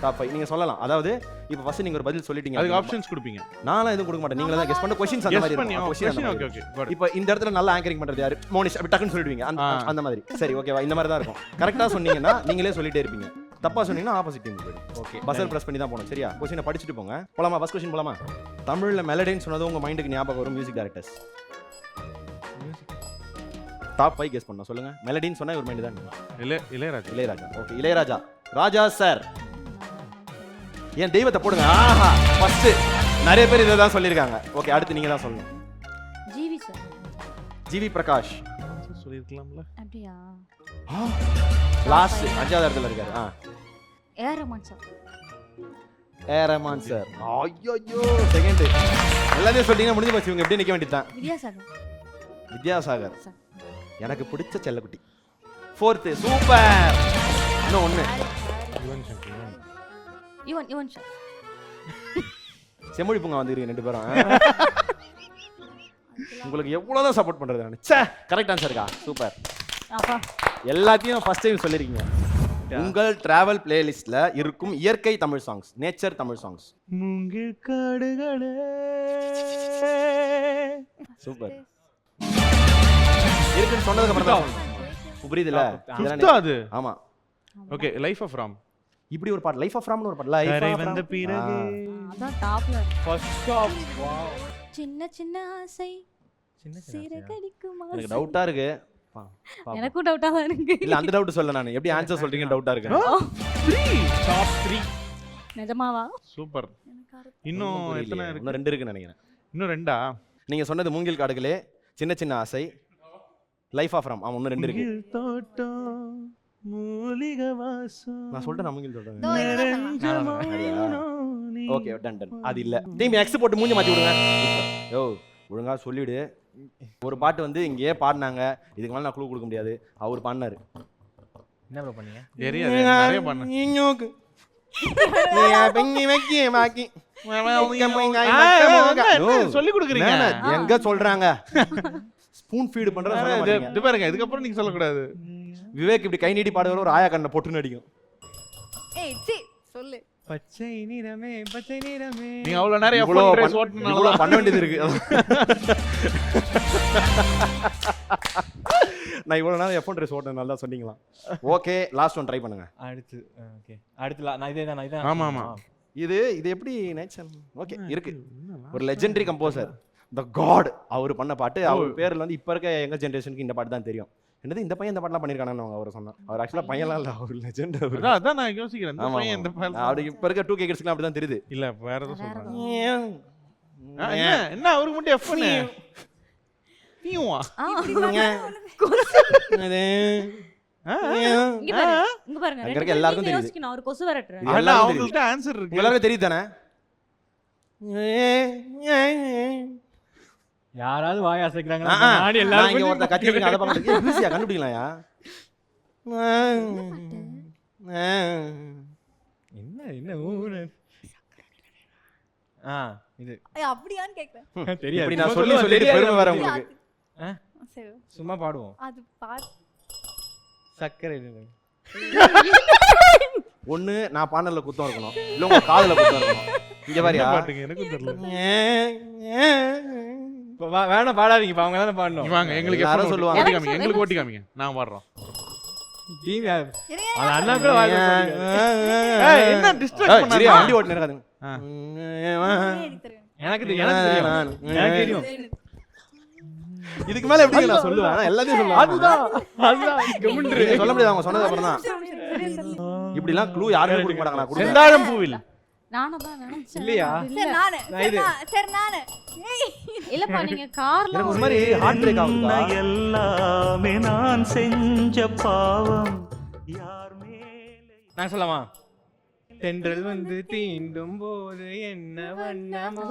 டாப் 5 நீங்கள் சொல்லலாம் அதாவது இப்போ ஃபர்ஸ்ட் நீங்கள் ஒரு பதில் சொல்லிட்டீங்க அதுக்கு ஆப்ஷன்ஸ் கொடுப்பீங்க நான்லாம் எதுவும் கொடுக்க மாட்டேன் நீங்களே தான் கெஸ் பண்ண கொஸ்டின்ஸ் அந்த மாதிரி இருக்கும் கொஸ்டின் ஓகே ஓகே இப்போ இந்த இடத்துல நல்லா ஆங்கரிங் பண்றது யாரு மோனிஷ் அப்படி டக்குன்னு சொல்லிடுவீங்க அந்த மாதிரி சரி ஓகேவா இந்த மாதிரி தான் இருக்கும் கரெக்டாக சொன்னீங்கன்னா நீங்களே சொல்லிட்டே இருப்பீங்க தப்பா சொன்னீங்கன்னா ஆப்போசிட் டீம் போயிடும் ஓகே பஸ்ஸர் ப்ரெஸ் பண்ணி தான் போகணும் சரியா கொஸ்டினை படிச்சுட்டு போங்க போலாமா ஃபர்ஸ்ட் கொஸ்டின் போலாமா தமிழ்ல மெலடின்னு சொன்னது உங்க மைண்டுக்கு ஞாபகம் வரும் மியூசிக் டைரக்டர்ஸ் டாப் 5 கெஸ் பண்ணணும் சொல்லுங்க மெலடின்னு சொன்னா ஒரு மைண்ட் தான் இளையராஜா ஓகே இளையராஜா ராஜா சார் ஏன் தெய்வத்தை போடுங்க ஆஹா ஃபர்ஸ்ட் நிறைய பேர் இதை தான் சொல்லியிருக்காங்க ஓகே அடுத்து நீங்க தான் சொல்லணும் ஜிவி சார் ஜிவி பிரகாஷ் சொல்லிருக்கலாம்ல அப்படியா லாஸ்ட் 5வது இடத்துல இருக்காரு ஏஆர் ரஹ்மான் சார் ஏஆர் ரஹ்மான் சார் ஐயோ செகண்ட் எல்லாத்தையும் சொல்லிட்டீங்கன்னா முடிஞ்சு போச்சு இவங்க எப்படி நிற்க வேண்டியதுதான் வித்யாசாகர் எனக்கு பிடிச்ச செல்லக்குட்டி 4th சூப்பர் இன்னும் ஒன்று யுவன் சார் செம்மொழி பூங்கா வந்துருக்கீங்க 2 பேரும் உங்களுக்கு எவ்வளோதான் சப்போர்ட் பண்ணுறது நான் சே கரெக்ட் ஆன்சருக்கா சூப்பர் அப்பா எல்லாத்தையும் ஃபர்ஸ்ட் டைம் சொல்லியிருக்கீங்க உங்கள் டிராவல் பிளேலிஸ்ட்ல இருக்கும் இயற்கை Tamil songs nature Tamil songs மூங்கில் காடுகளே சூப்பர் இருக்குன்னு சொன்னதுக்கு அப்புறம் தான் புரியுதுல அது ஆமா ஓகே லைஃப் ஆஃப் ராம் இப்படி ஒரு பாட்டு லைஃப் ஆஃப் ராம்னு ஒரு பாட்டு லைஃப் வந்த பிறகு அதான் டாப்ல ஃபர்ஸ்ட் ஆஃப் வாவ் சின்ன சின்ன ஆசை சிறகடிக்குமா எனக்கு டவுட்டா இருக்கு எனக்கும் டவுட்டா தான் இருக்கு இல்ல அந்த டவுட் சொல்ல நான் எப்படி ஆன்சர் சொல்றீங்க டவுட்டா இருக்கு டாப் 3 நிஜமாவா சூப்பர் இன்னும் எத்தனை இருக்கு இன்னும் 2 இருக்குன்னு நினைக்கிறேன் இன்னும் 2ஆ நீங்க சொன்னது மூங்கில் காடுகளே சின்ன சின்ன ஆசை லைஃப் ஆஃப் ராம் ஆமா இன்னும் 2 இருக்கு தோட்டம் மூலிகை வாசம் நான் சொல்லிட்டேன் நான் மூங்கில் சொல்றேன் ஓகே டன் அது இல்ல டீம் எக்ஸ் போட்டு மூஞ்சி மாத்தி விடுங்க யோ ஒழுங்கா சொல்லிடு ஒரு பாட்டு வந்து இங்கேயே பாடினாங்க இதுக்கு மேலே நான் க்ளூ கொடுக்க முடியாது அவர் பாடினாரு என்ன ப்ரோ பண்ணீங்க நிறைய பண்ணேன் சொல்லி கொடுக்குறீங்க எங்க சொல்றாங்க ஸ்பூன் ஃபீட் பண்றது பாருங்க இதுக்கப்புறம் நீங்க சொல்லக்கூடாது விவேக் இப்படி கை நீட்டி பாடுற ஒரு ஆயா கண்ணை பொட்டுன்னு அடிக்கும் சொல்லு பச்சை நிறமே நீங்க அவ்வளவு நேரம் இவ்வளவு பண்ண வேண்டியது இருக்கு நான் இவ்வளவு நேரம் எஃப் ட்ரெஸ் ஓட்டேன் நல்லா சொன்னீங்களா ஓகே லாஸ்ட் ஒன் ட்ரை பண்ணுங்க அடுத்து ஓகே அடுத்து நான் இதே ஆமா ஆமா இது எப்படி நேச்சர் ஓகே இருக்கு ஒரு லெஜெண்டரி கம்போசர் த காட் அவர் பண்ண பாட்டு அவர் பேர்ல வந்து இப்ப இருக்க எங்க ஜெனரேஷனுக்கு இந்த பாட்டு தான் தெரியும் என்னது இந்த பையன் இந்த பாட்டுலாம் பண்ணிருக்கானு அவர் சொன்னா அவர் ஆக்சுவலா பையன்லாம் இல்ல அவர் லெஜெண்ட் அவர் அதான் நான் யோசிக்கிறேன் இந்த பையன் இந்த பாட்டு அவருக்கு இப்ப இருக்க 2K கிட்ஸ்க்கு அப்படி தான் தெரியுது இல்ல வேற ஏதோ சொல்றாங்க என்ன அவருக்கு மட்டும் எஃப் பண்ணு நீவா இங்க பாருங்க அங்க இருக்க எல்லாருக்கும் தெரியுது நான் ஒரு கொசு வரட்டறேன் அண்ணா அவங்களுக்கு ஆன்சர் இருக்கு எல்லாருக்கும் தெரியுது தானே யாராவது வாய் அசைக்கிறாங்க நாடி எல்லாரும் இங்க ஒருத்த கத்திங்க அத பக்கத்துல ஈஸியா கண்டுபிடிக்கலாம்யா என்ன ஊரு இது அப்படியான்னு கேக்குறேன் தெரியாது இப்படி நான் சொல்லி சொல்லி பெருமை வர உங்களுக்கு சரி சும்மா பாடுவோம் அது பாட் சக்கரை ஒண்ணு நான் பாடல குத்தம் இருக்கணும் இல்ல உங்க காதுல குத்தம் இருக்கணும் இங்க பாரியா பாட்டுங்க எனக்கும் தெரியல. வேணாம் பாடாதீங்க, அவங்க தானே பாடணும். வாங்க எங்களுக்கு எல்லாரும் எப்போ சொல்லுவாங்க. ஓட்டி காமிங்க, எங்களுக்கு ஓட்டி காமிங்க, நான் பாடுறோம். அது அண்ணா கூட வாங்க. என்ன டிஸ்ட்ராக்ட் பண்ணாதீங்க. வண்டி ஓட்டுனே இருக்காதுங்க. எனக்கு தெரியும். இதுக்கு மேல எப்படி நான் சொல்லுவேன்? நான் எல்லாத்தையும் சொல்லுவேன். அதுதான் கமெண்ட்ரி. நீங்க சொல்ல முடியாது, அவங்க சொன்னது அப்புறம் தான். இப்படி எல்லாம் க்ளூ யாருமே கொடுக்க மாட்டாங்களா? கொடுங்க. செந்தாழம் பூவில் நானும் தான் நினைச்சேன். இல்லையா? சரி நானு இல்லப்பா நீங்க கார்ல எனக்கு ஒரு மாதிரி ஹார்ட் பிரேக் ஆகுதுடா. எல்லாமே நான் செஞ்ச பாவம் யார் மேலே. நான் சொல்லமா? தென்றல் வந்து தீண்டும் போது என்ன வண்ணமோ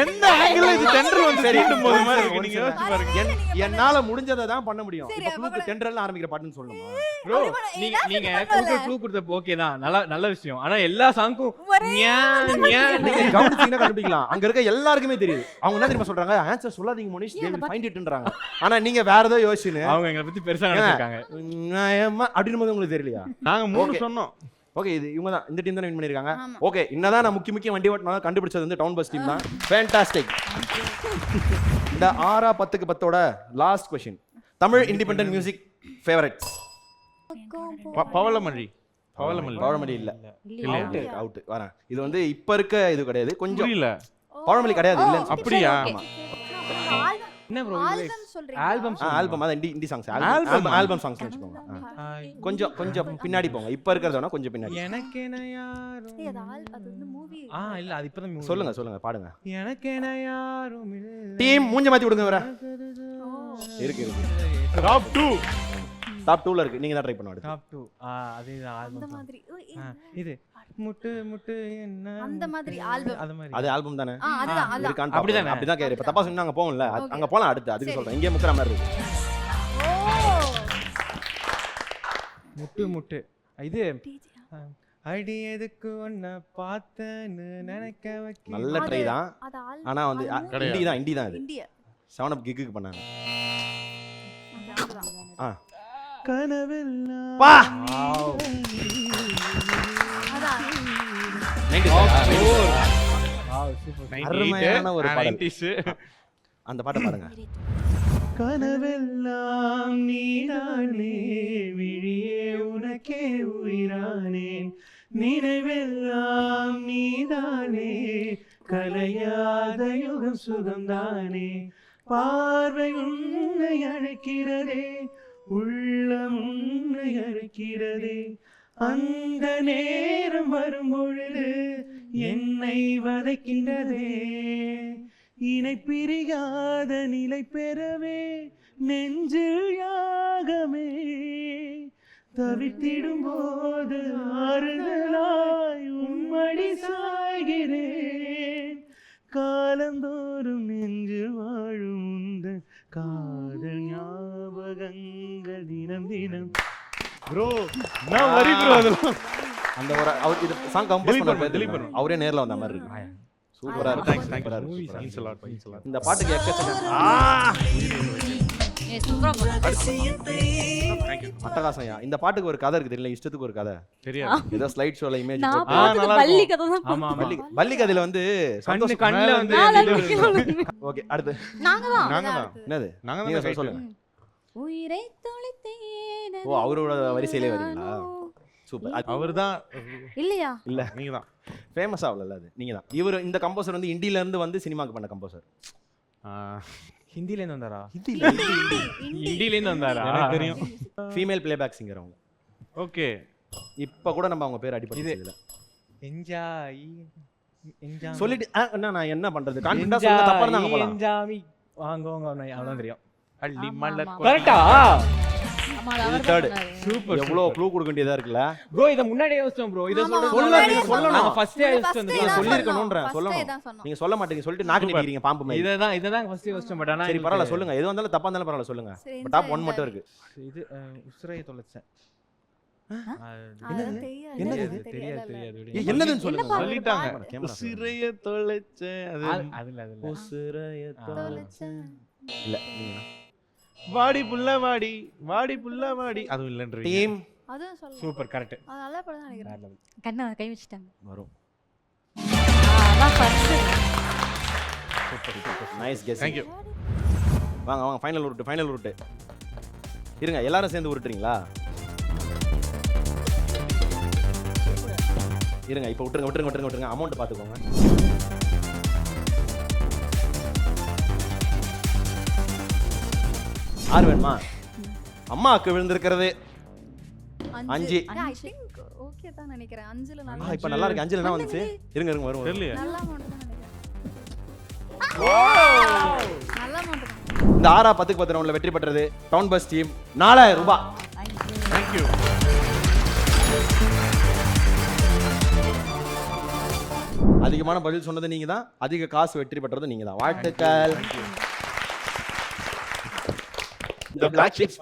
எந்த ஆங்கிள் இது டெண்டர் வந்து தெரியும் போது மாதிரி இருக்கு. நீங்க யோசிச்சு பாருங்க. என்னால முடிஞ்சதை தான் பண்ண முடியும். இப்ப க்ளூக்கு டெண்டர்ல ஆரம்பிக்கிற பாட்டுன்னு சொல்லணுமா? ப்ரோ நீங்க க்ளூ கொடுத்தப்ப ஓகே தான், நல்ல விஷயம். ஆனா எல்லா சாங்கும் நீங்க கவனிச்சீங்கன்னா கண்டுபிடிக்கலாம். அங்க இருக்க எல்லாருக்குமே தெரியுது. அவங்க என்ன தெரியுமா சொல்றாங்க? ஆன்சர் சொல்லாதீங்க மோனிஷ், they will find itன்றாங்க. ஆனா நீங்க வேற ஏதோ யோசிச்சுன்னு அவங்க எங்களை பத்தி பெருசா நினைச்சிருக்காங்க அப்படின்னு போது உங்களுக்கு தெரியலையா? நாங்க 3 சொன்னோம். ஓகே, இது இவங்க தான், இந்த டீம் தான் வின் பண்ணிருக்காங்க. ஓகே, இன்னதான் நான் முக்கிய வண்டி ஓட்டினா கண்டுபிடிச்சது வந்து டவுன் பஸ் டீம் தான். ஃபேண்டாஸ்டிக். இந்த 6 10க்கு 10ஓட last question. Tamil independent music favourites. பவளமல்லி. பவளமல்லி இல்ல. அவுட் வரேன். இது வந்து இப்ப இருக்க இது கிடையாது. கொஞ்சம் இல்ல. பவளமல்லி கிடையாது இல்ல. அப்படியா? என்ன ப்ரோ ஆல்பம் சொல்றீங்க? ஆல்பம் அத இண்டி சாங்ஸ். ஆல்பம் சாங்ஸ் வெச்சுக்கோங்க. கொஞ்சம் பின்னாடி போங்க. இப்ப இருக்கறதோனா கொஞ்சம் பின்னாடி. எனக்கென யாரும் அது வந்து மூவி. இல்ல அது இப்பதான் movie. சொல்லுங்க பாடுங்க. எனக்கென யாரும் டீம் மூஞ்ச மாத்தி விடுங்க வர. இருக்கு. டாப் 2. டாப் 2ல இருக்கு. நீங்க தான் ட்ரை பண்ணுங்க. டாப் 2 அதே அந்த ஆல்பம் மாதிரி இது முட்டு என்ன அந்த மாதிரி ஆல்பம். அது மாதிரி அது ஆல்பம் தானே? அதுதான் இருக்கான்னு அப்படிதானே? அப்படிதான் கேக்குறேன். இப்ப தப்பா சொன்னா அங்க போவோம்ல. அங்க போலாம் அடுத்து. அதுக்கு சொல்றேன். இங்கே முக்கற மாதிரி இருக்கு. முட்டு இது அடி எதுக்கு ஒன்ன பார்த்தேன்னு நினைக்க வைக்க. நல்ல ட்ரை தான். ஆனா வந்து இண்டி தான் இது. இந்தியா 7 அப் கிக்குக்கு பண்ணாங்க. கனவெல்லாம் பா அருமையான ஒரு பாடல். 90s. அந்த பாட்டை பாருங்க. கனவெல்லாம் நீதானே விழியே உனக்கே உயிரானேன் நினைவெல்லாம் நீதானே கலையாத யுகம் சுகம்தானே பார்வை உன்னை அழைக்கிறதே உள்ளம் உன்னை அழைக்கிறதே அந்த நேரம் வரும் பொழுது என்னை வதைக்கின்றதே இணை பிரியாத நிலை பெறவே நெஞ்சில் யாகமே தவித்திடும் போது ஆறுதலாய் உம்மடி சாய்கிறேன் காலந்தோறும் நெஞ்சில் வாழும் உந்த காதல் ஞாபகங்கள் தினம் தினம். ப்ரோ நான் வரி ப்ரோ அதெல்லாம். அந்த ஒரு அவர் இது சாங் கம்போஸ் delete பண்ண அவரே நேர்ல வந்த மாதிரி இருக்கு. சூப்பரா இருக்கு. Thanks. Means a lot. இந்த பாட்டுக்கு எக்கச்சக்க அட்டகாசம்யா. இந்த பாட்டுக்கு ஒரு கதை இருக்கு தெரியல. இஷ்டத்துக்கு ஒரு கதை தெரியாது. ஏதோ ஸ்லைட் ஷோல இமேஜ் நான் போட்டு பார்த்தது பள்ளி கதை தான். ஆமா பள்ளி கதையில வந்து சந்தோஷம். கண்ணுல வந்து ஓகே, அடுத்து நாங்க தான் என்னது? நாங்க நீங்க தான் சொல்லுங்க. உயிரை தொலைத்தேன். ஓ, அவரோட வரிசையிலே வரீங்களா? சூப்பர். அவர்தான். இல்லையா? இல்ல, நீங்க தான் ஃபேமஸ் ஆகல. அது நீங்க தான். இவர் இந்த கம்போசர் வந்து இந்தியில இருந்து வந்து சினிமாக்கு பண்ண கம்போசர். ஹிந்தில இருந்து வந்தாரா? ஹிந்தில இருந்து வந்தாரா? எனக்கு தெரியும். ஃபீமேல் பிளேபேக் சிங்கர் அவங்க. ஓகே. இப்ப கூட நம்ம அவங்க பேர் அடிபட்டு இதுல என்ஜாய் சொல்லிட்டு நான் என்ன பண்றது? கான்ஃபிடன்ட்டா சொல்ல தப்பா இருந்தாங்க போலாம். என்ஜாய் வாங்குவாங்க அவ்வளவுதான் தெரியும். அள்ளி மலர் கரெக்ட்டா? ஆமா, இது அவர் third. சூப்பர். எவ்வளவு க்ளூ கொடுக்க வேண்டியதா இருக்குல்ல ப்ரோ. இத முன்னாடியே யோசிச்சோம் ப்ரோ. இத சொல்லணும். நாங்க ஃபர்ஸ்ட் யோசிச்சோம். நீங்க சொல்லிருக்கணும்ன்றேன். சொல்லணும். நீங்க சொல்ல மாட்டீங்க. சொல்லிட்டு நாக்கு நிக்கிறீங்க பாம்பு மாதிரி. இததான் ஃபர்ஸ்ட் யோசிச்சோம். பட் ஆனா சரி பரவாயில்ல சொல்லுங்க. எது வந்தாலும் தப்பா இருந்தாலும் பரவாயில்ல சொல்லுங்க. டாப் 1 மட்டும் இருக்கு. இது உசுரைய தொலைச்சேன். என்னது? தெரியாது. என்னதுன்னு சொல்லுங்க. சொல்லிட்டாங்க. உசிரைய தொலைச்சேன். அதுல உசுரைய தொலைச்சேன். இல்ல, நீங்க வாடி புள்ள வாடி வாடி புள்ள வாடி அதுவும் இல்லன்றீங்க. டீம் அதுவும் சொல்லலாம். Super correct. அது நல்ல படம் தான் நினைக்கிறேன். கண்ணை கை வச்சுட்டாங்க. வரும். அதான் first. Super nice guess. Thank you. வாங்க வாங்க ஃபைனல் ரூட். இருங்க எல்லாரும் சேர்ந்து உருட்டுறீங்களா? இருங்க இப்போ விட்டுருங்க அமௌண்ட் பார்த்துக்கோங்க. ஆறு வேணுமா? அம்மாவுக்கு விழுந்திருக்கிறது 5. ஐ திங்க் ஓகே தான் நினைக்கிறேன். 5ல நல்லா இப்போ நல்லா இருக்கு. 5ல என்ன வந்துச்சு? இருங்க வரும். தெரியலையே. நல்ல அமௌண்ட் தான் நினைக்கிறேன். நல்ல அமௌண்ட் தான். இந்த 6 10க்கு 10 ரவுண்ட்ல வெற்றி பெற்றது டவுன் பஸ் டீம் 4000 ரூபாய். தேங்க்யூ. அதிகமான பதில் சொன்னது நீங்க தான், அதிக காசு வெற்றி பெற்றது நீங்க தான். வாழ்த்துக்கள். இந்த பிளாக் ஷீப்ஸ்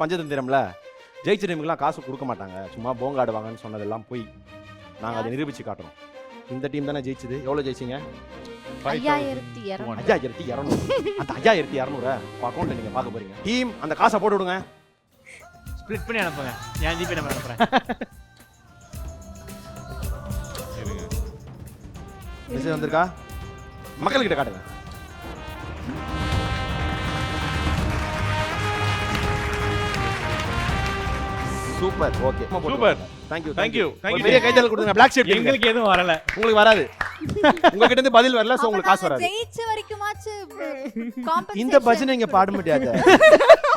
பஞ்சதந்திரம்ல ஜெயிச்ச டீமுக்குலாம் காசு கொடுக்க மாட்டாங்க, சும்மா போங்காடுவாங்கன்னு சொன்னதெல்லாம் போய் நாங்க அதை நிரூபிச்சு காட்டுறோம். இந்த டீம் தானே ஜெயிச்சது. எவ்வளவு ஜெயிச்சீங்க? 5200. 5200. அந்த 5200 அக்கௌண்ட்ல நீங்க பார்க்க போறீங்க. டீம் அந்த காசை போட்டு விடுங்க. ஸ்ப்ளிட் பண்ணி அனுப்புங்க. என் ஜிபே நம்பர் அனுப்புறேன். மெசேஜ் வந்திருக்கா? மக்கள்கிட்ட காட்டுங்க. Super. Okay super. Thank you. பெரிய கைதல் கொடுங்க. பிளாக் ஷீப் எங்களுக்கு எதுவும் வரல. உங்களுக்கு வராது. உங்க கிட்ட இருந்து பதில் வரல, சோ உங்களுக்கு காசு வராது. ஜெயிச்ச வரைக்குமாச்சு காம்பன்சேஷன். இந்த பஜனை இங்க பாட முடியாது.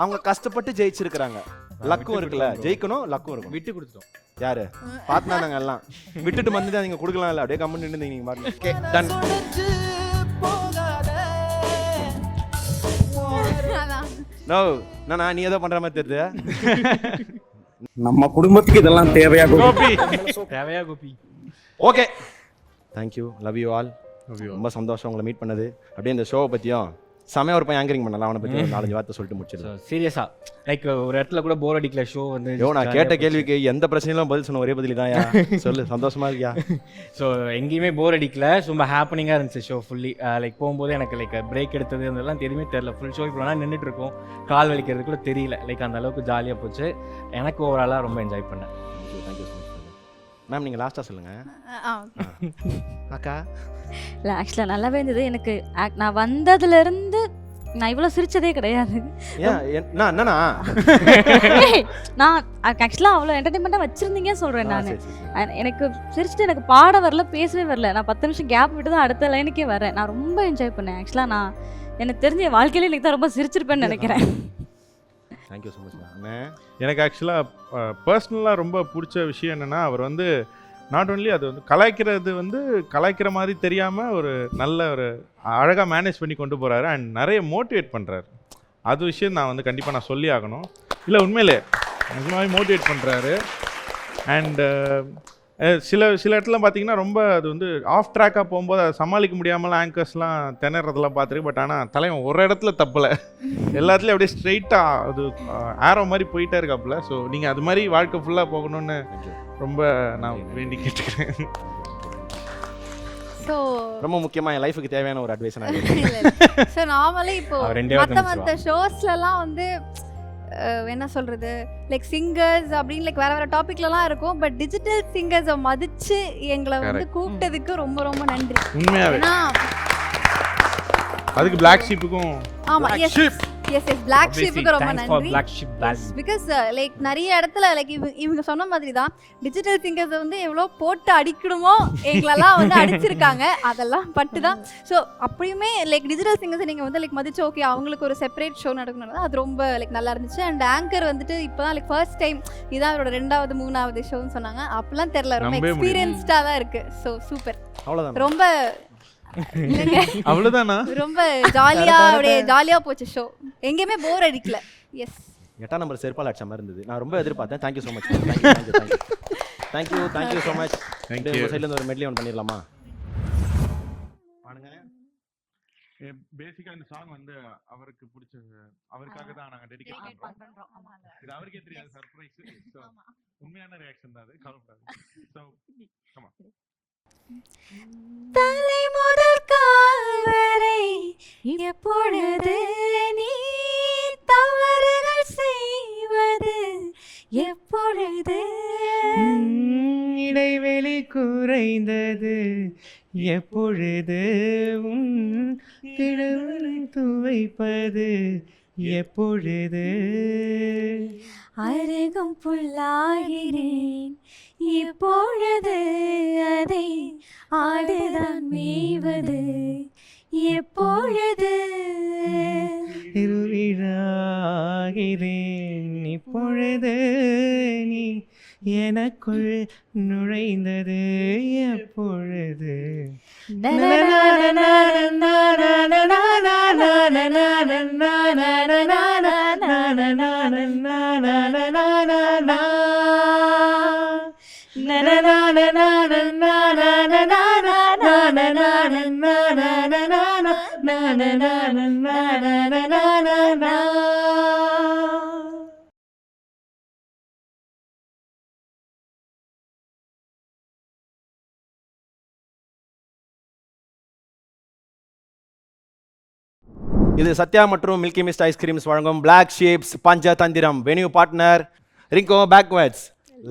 அவங்க கஷ்டப்பட்டு ஜெயிச்சிருக்காங்க. லக்கும் இருக்குல்ல, ஜெயிக்கணும், லக்கும் இருக்கும். விட்டு கொடுத்துட்டோம். யாரு பாத்தனா நாங்க எல்லாம் விட்டுட்டு வந்து நீங்க கொடுக்கலாம் இல்ல, அப்படியே கம்மி நின்னு நீங்க பாருங்க. Okay done. நோ நானா நீ ஏதோ பண்ற மாதிரி தெரியுது. நம்ம குடும்பத்துக்கு இதெல்லாம் தேவையா கோபி? தேவையா Gopi? Okay thank you. Love you all. ரொம்ப சந்தோஷம் உங்களை மீட் பண்ணது. அப்படியே இந்த ஷோவை பத்தியும் செமையா ஒரு பையன் ஆங்கரிங் பண்ணலாம். அவனை பத்தி ஒரு 4-5 வார்த்தை சொல்லிட்டு முடிச்சிடலாம். சீரியஸா லைக் ஒரு இடத்துல கூட போர் அடிக்கல ஷோ வந்து. நான் கேட்ட கேள்விக்கு எந்த பிரச்சனையிலும் பதில் சொன்ன ஒரே பதில் தான்யா. சொல்லு, சந்தோஷமா இருக்கியா? ஸோ எங்கேயுமே போர் அடிக்கல, ரொம்ப ஹாப்பனிங்காக இருந்துச்சு ஷோ ஃபுல்லி. லைக் போகும்போது எனக்கு லைக் பிரேக் எடுத்தது அதெல்லாம் எதுவுமே தெரியல. ஃபுல் ஷோ இப்போ நின்றுட்டு இருக்கோம், கால் வலிக்கிறது கூட தெரியல. லைக் அந்த அளவுக்கு ஜாலியாக போச்சு. எனக்கு ஓவராலாக ரொம்ப என்ஜாய் பண்ணேன். Thank you so much ma'am. நீங்கள் லாஸ்ட்டாக சொல்லுங்க. அக்கா இல்லை ஆக்சுவலாக நல்லாவே இருந்தது. எனக்கு நான் வந்ததுலேருந்து நான் இவ்வளோ சிரிச்சதே கிடையாது. என்னண்ணா நான் ஆக்சுவலாக அவ்வளோ என்டர்டைன்மெண்ட்டாக வச்சுருந்தீங்க சொல்கிறேன். நான் எனக்கு சிரிச்சுட்டு எனக்கு பாட வரல, பேசவே வரல. நான் 10 நிமிஷம் கேப் விட்டு தான் அடுத்த லைனுக்கே வரேன். நான் ரொம்ப என்ஜாய் பண்ணேன். ஆக்சுவலாக நான் எனக்கு தெரிஞ்ச வாழ்க்கையிலே எனக்கு தான் ரொம்ப சிரிச்சிருப்பேன்னு நினைக்கிறேன். Thank you so much ma'am. எனக்கு ஆக்சுவலாக பர்சனலாக ரொம்ப பிடிச்ச விஷயம் என்னென்னா, அவர் வந்து நாட் ஒன்லி அது வந்து கலாய்க்கிறது வந்து கலாய்க்கிற மாதிரி தெரியாமல் ஒரு நல்ல ஒரு அழகாக மேனேஜ் பண்ணி கொண்டு போகிறாரு. அண்ட் நிறைய மோட்டிவேட் பண்ணுறாரு. அது விஷயம் நான் வந்து கண்டிப்பாக நான் சொல்லி ஆகணும். இல்லை உண்மையிலே நிஜமாவே மோட்டிவேட் பண்ணுறாரு. அண்ட் சில இடத்துல பார்த்தீங்கன்னா ரொம்ப அது வந்து ஆஃப் ட்ராக்காக போகும்போது அதை சமாளிக்க முடியாமல் ஆங்கர்ஸ்லாம் திணறதெல்லாம் பார்த்துருக்கு. பட் ஆனால் தலைவன் ஒரு இடத்துல தப்பலை, எல்லாத்துலேயும் அப்படியே ஸ்ட்ரெயிட்டாக அது ஆரோ மாதிரி போயிட்டே இருக்காப்புல. ஸோ நீங்கள் அது மாதிரி வாழ்க்கை ஃபுல்லாக போகணுன்னு ரொம்ப நான் வேண்டி கேட்டுக்கிறேன். ஸோ ரொம்ப முக்கியமாக என் லைஃபுக்கு தேவையான ஒரு அட்வைஸ் நான். ஸோ நார்மலி இப்போ மற்ற ஷோஸ்லலாம் வந்து என்ன சொல்கிறது, லைக் சிங்கர்ஸ் அப்படின்னு லைக் வேறு டாப்பிக்லலாம் இருக்கும். பட் டிஜிட்டல் சிங்கர்ஸை மதித்து எங்களை வந்து கூப்பிட்டதுக்கு ரொம்ப ரொம்ப நன்றி. உண்மையாகவே அதுக்கு பிளாக் ஷீப்புக்கும் ஆமாம் எஸ் பிளாக் ஷீப்புக்கு ரொம்ப நன்றி. பிகாஸ் லைக் நிறைய இடத்துல லைக் இவங்க சொன்ன மாதிரி தான் டிஜிட்டல் சிங்கர்ஸை வந்து எவ்வளோ போட்டு அடிக்கணுமோ எங்களெல்லாம் வந்து அடிச்சிருக்காங்க. அதெல்லாம் பட்டு தான். ஸோ அப்படியுமே லைக் டிஜிட்டல் சிங்கர்ஸை நீங்கள் வந்து லைக் மதிச்சு ஓகே அவங்களுக்கு ஒரு செப்பரேட் ஷோ நடக்கணும், அது ரொம்ப லைக் நல்லா இருந்துச்சு. அண்ட் ஆங்கர் வந்துட்டு இப்போ தான் லைக் ஃபர்ஸ்ட் டைம் இதான் அவரோட 2வது 3வது ஷோன்னு சொன்னாங்க. அப்படிலாம் தெரில, ரொம்ப எக்ஸ்பீரியன்ஸ்டாக தான் இருக்குது. So super. அவ்வளோதான். ரொம்ப அவ்வளவுதானா? ரொம்ப ஜாலியா போச்சு ஷோ. எங்கேயுமே போர் அடிக்கல. எஸ் 8ஆம் நம்பர் செருப்பால் அடிச்ச மாதிரி இருந்தது. நான் ரொம்ப எதிர்பார்த்தேன். Thank you so much. Thank you so much. உங்கள் சைட்லேருந்து ஒரு மெட்லி ஒன் பண்ணிடலாமா? பேசிக்கா இந்த சாங் வந்து அவருக்கு பிடிச்சது, அவருக்காக தான் நாங்கள் டெடிகேட் பண்றோம். இது அவருக்கே தெரியாது, சர்ப்ரைஸ். உண்மையான ரியாக்ஷன் தான் அது, கவலைப்படாது. தலை முதல் கால் வரை எப்பொழுது நீ தவறுகள் செய் எப்பொழுது உன் திடவனை துவைப்பது எப்பொழுது அருகும் புல்லாகிறேன் இப்பொழுது அதை ஆடுதான் மேய்வது எப்பொழுது திருவிழாகிறேன் இப்பொழுது நீ எனக்குள் நுழைந்தது எப்பொழுது இது சத்யா மற்றும் மில்கி மிஸ்ட் ஐஸ்கிரீம்ஸ் வழங்கும் Black Sheeps Panchatantram. Venue partner Ringo backwards.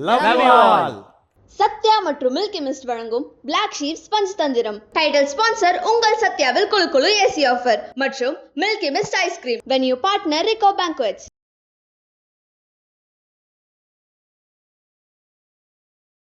Love you all. Sathya மற்றும் மில்கி மிஸ்ட் வழங்கும் Black Sheeps Panchatantram. Title sponsor உங்கள் சத்யாவில் குழு குழு ஏசி ஆஃபர் மற்றும் Milky Mist ice cream. Venue partner Rico பேங்க்வெட்ஸ்.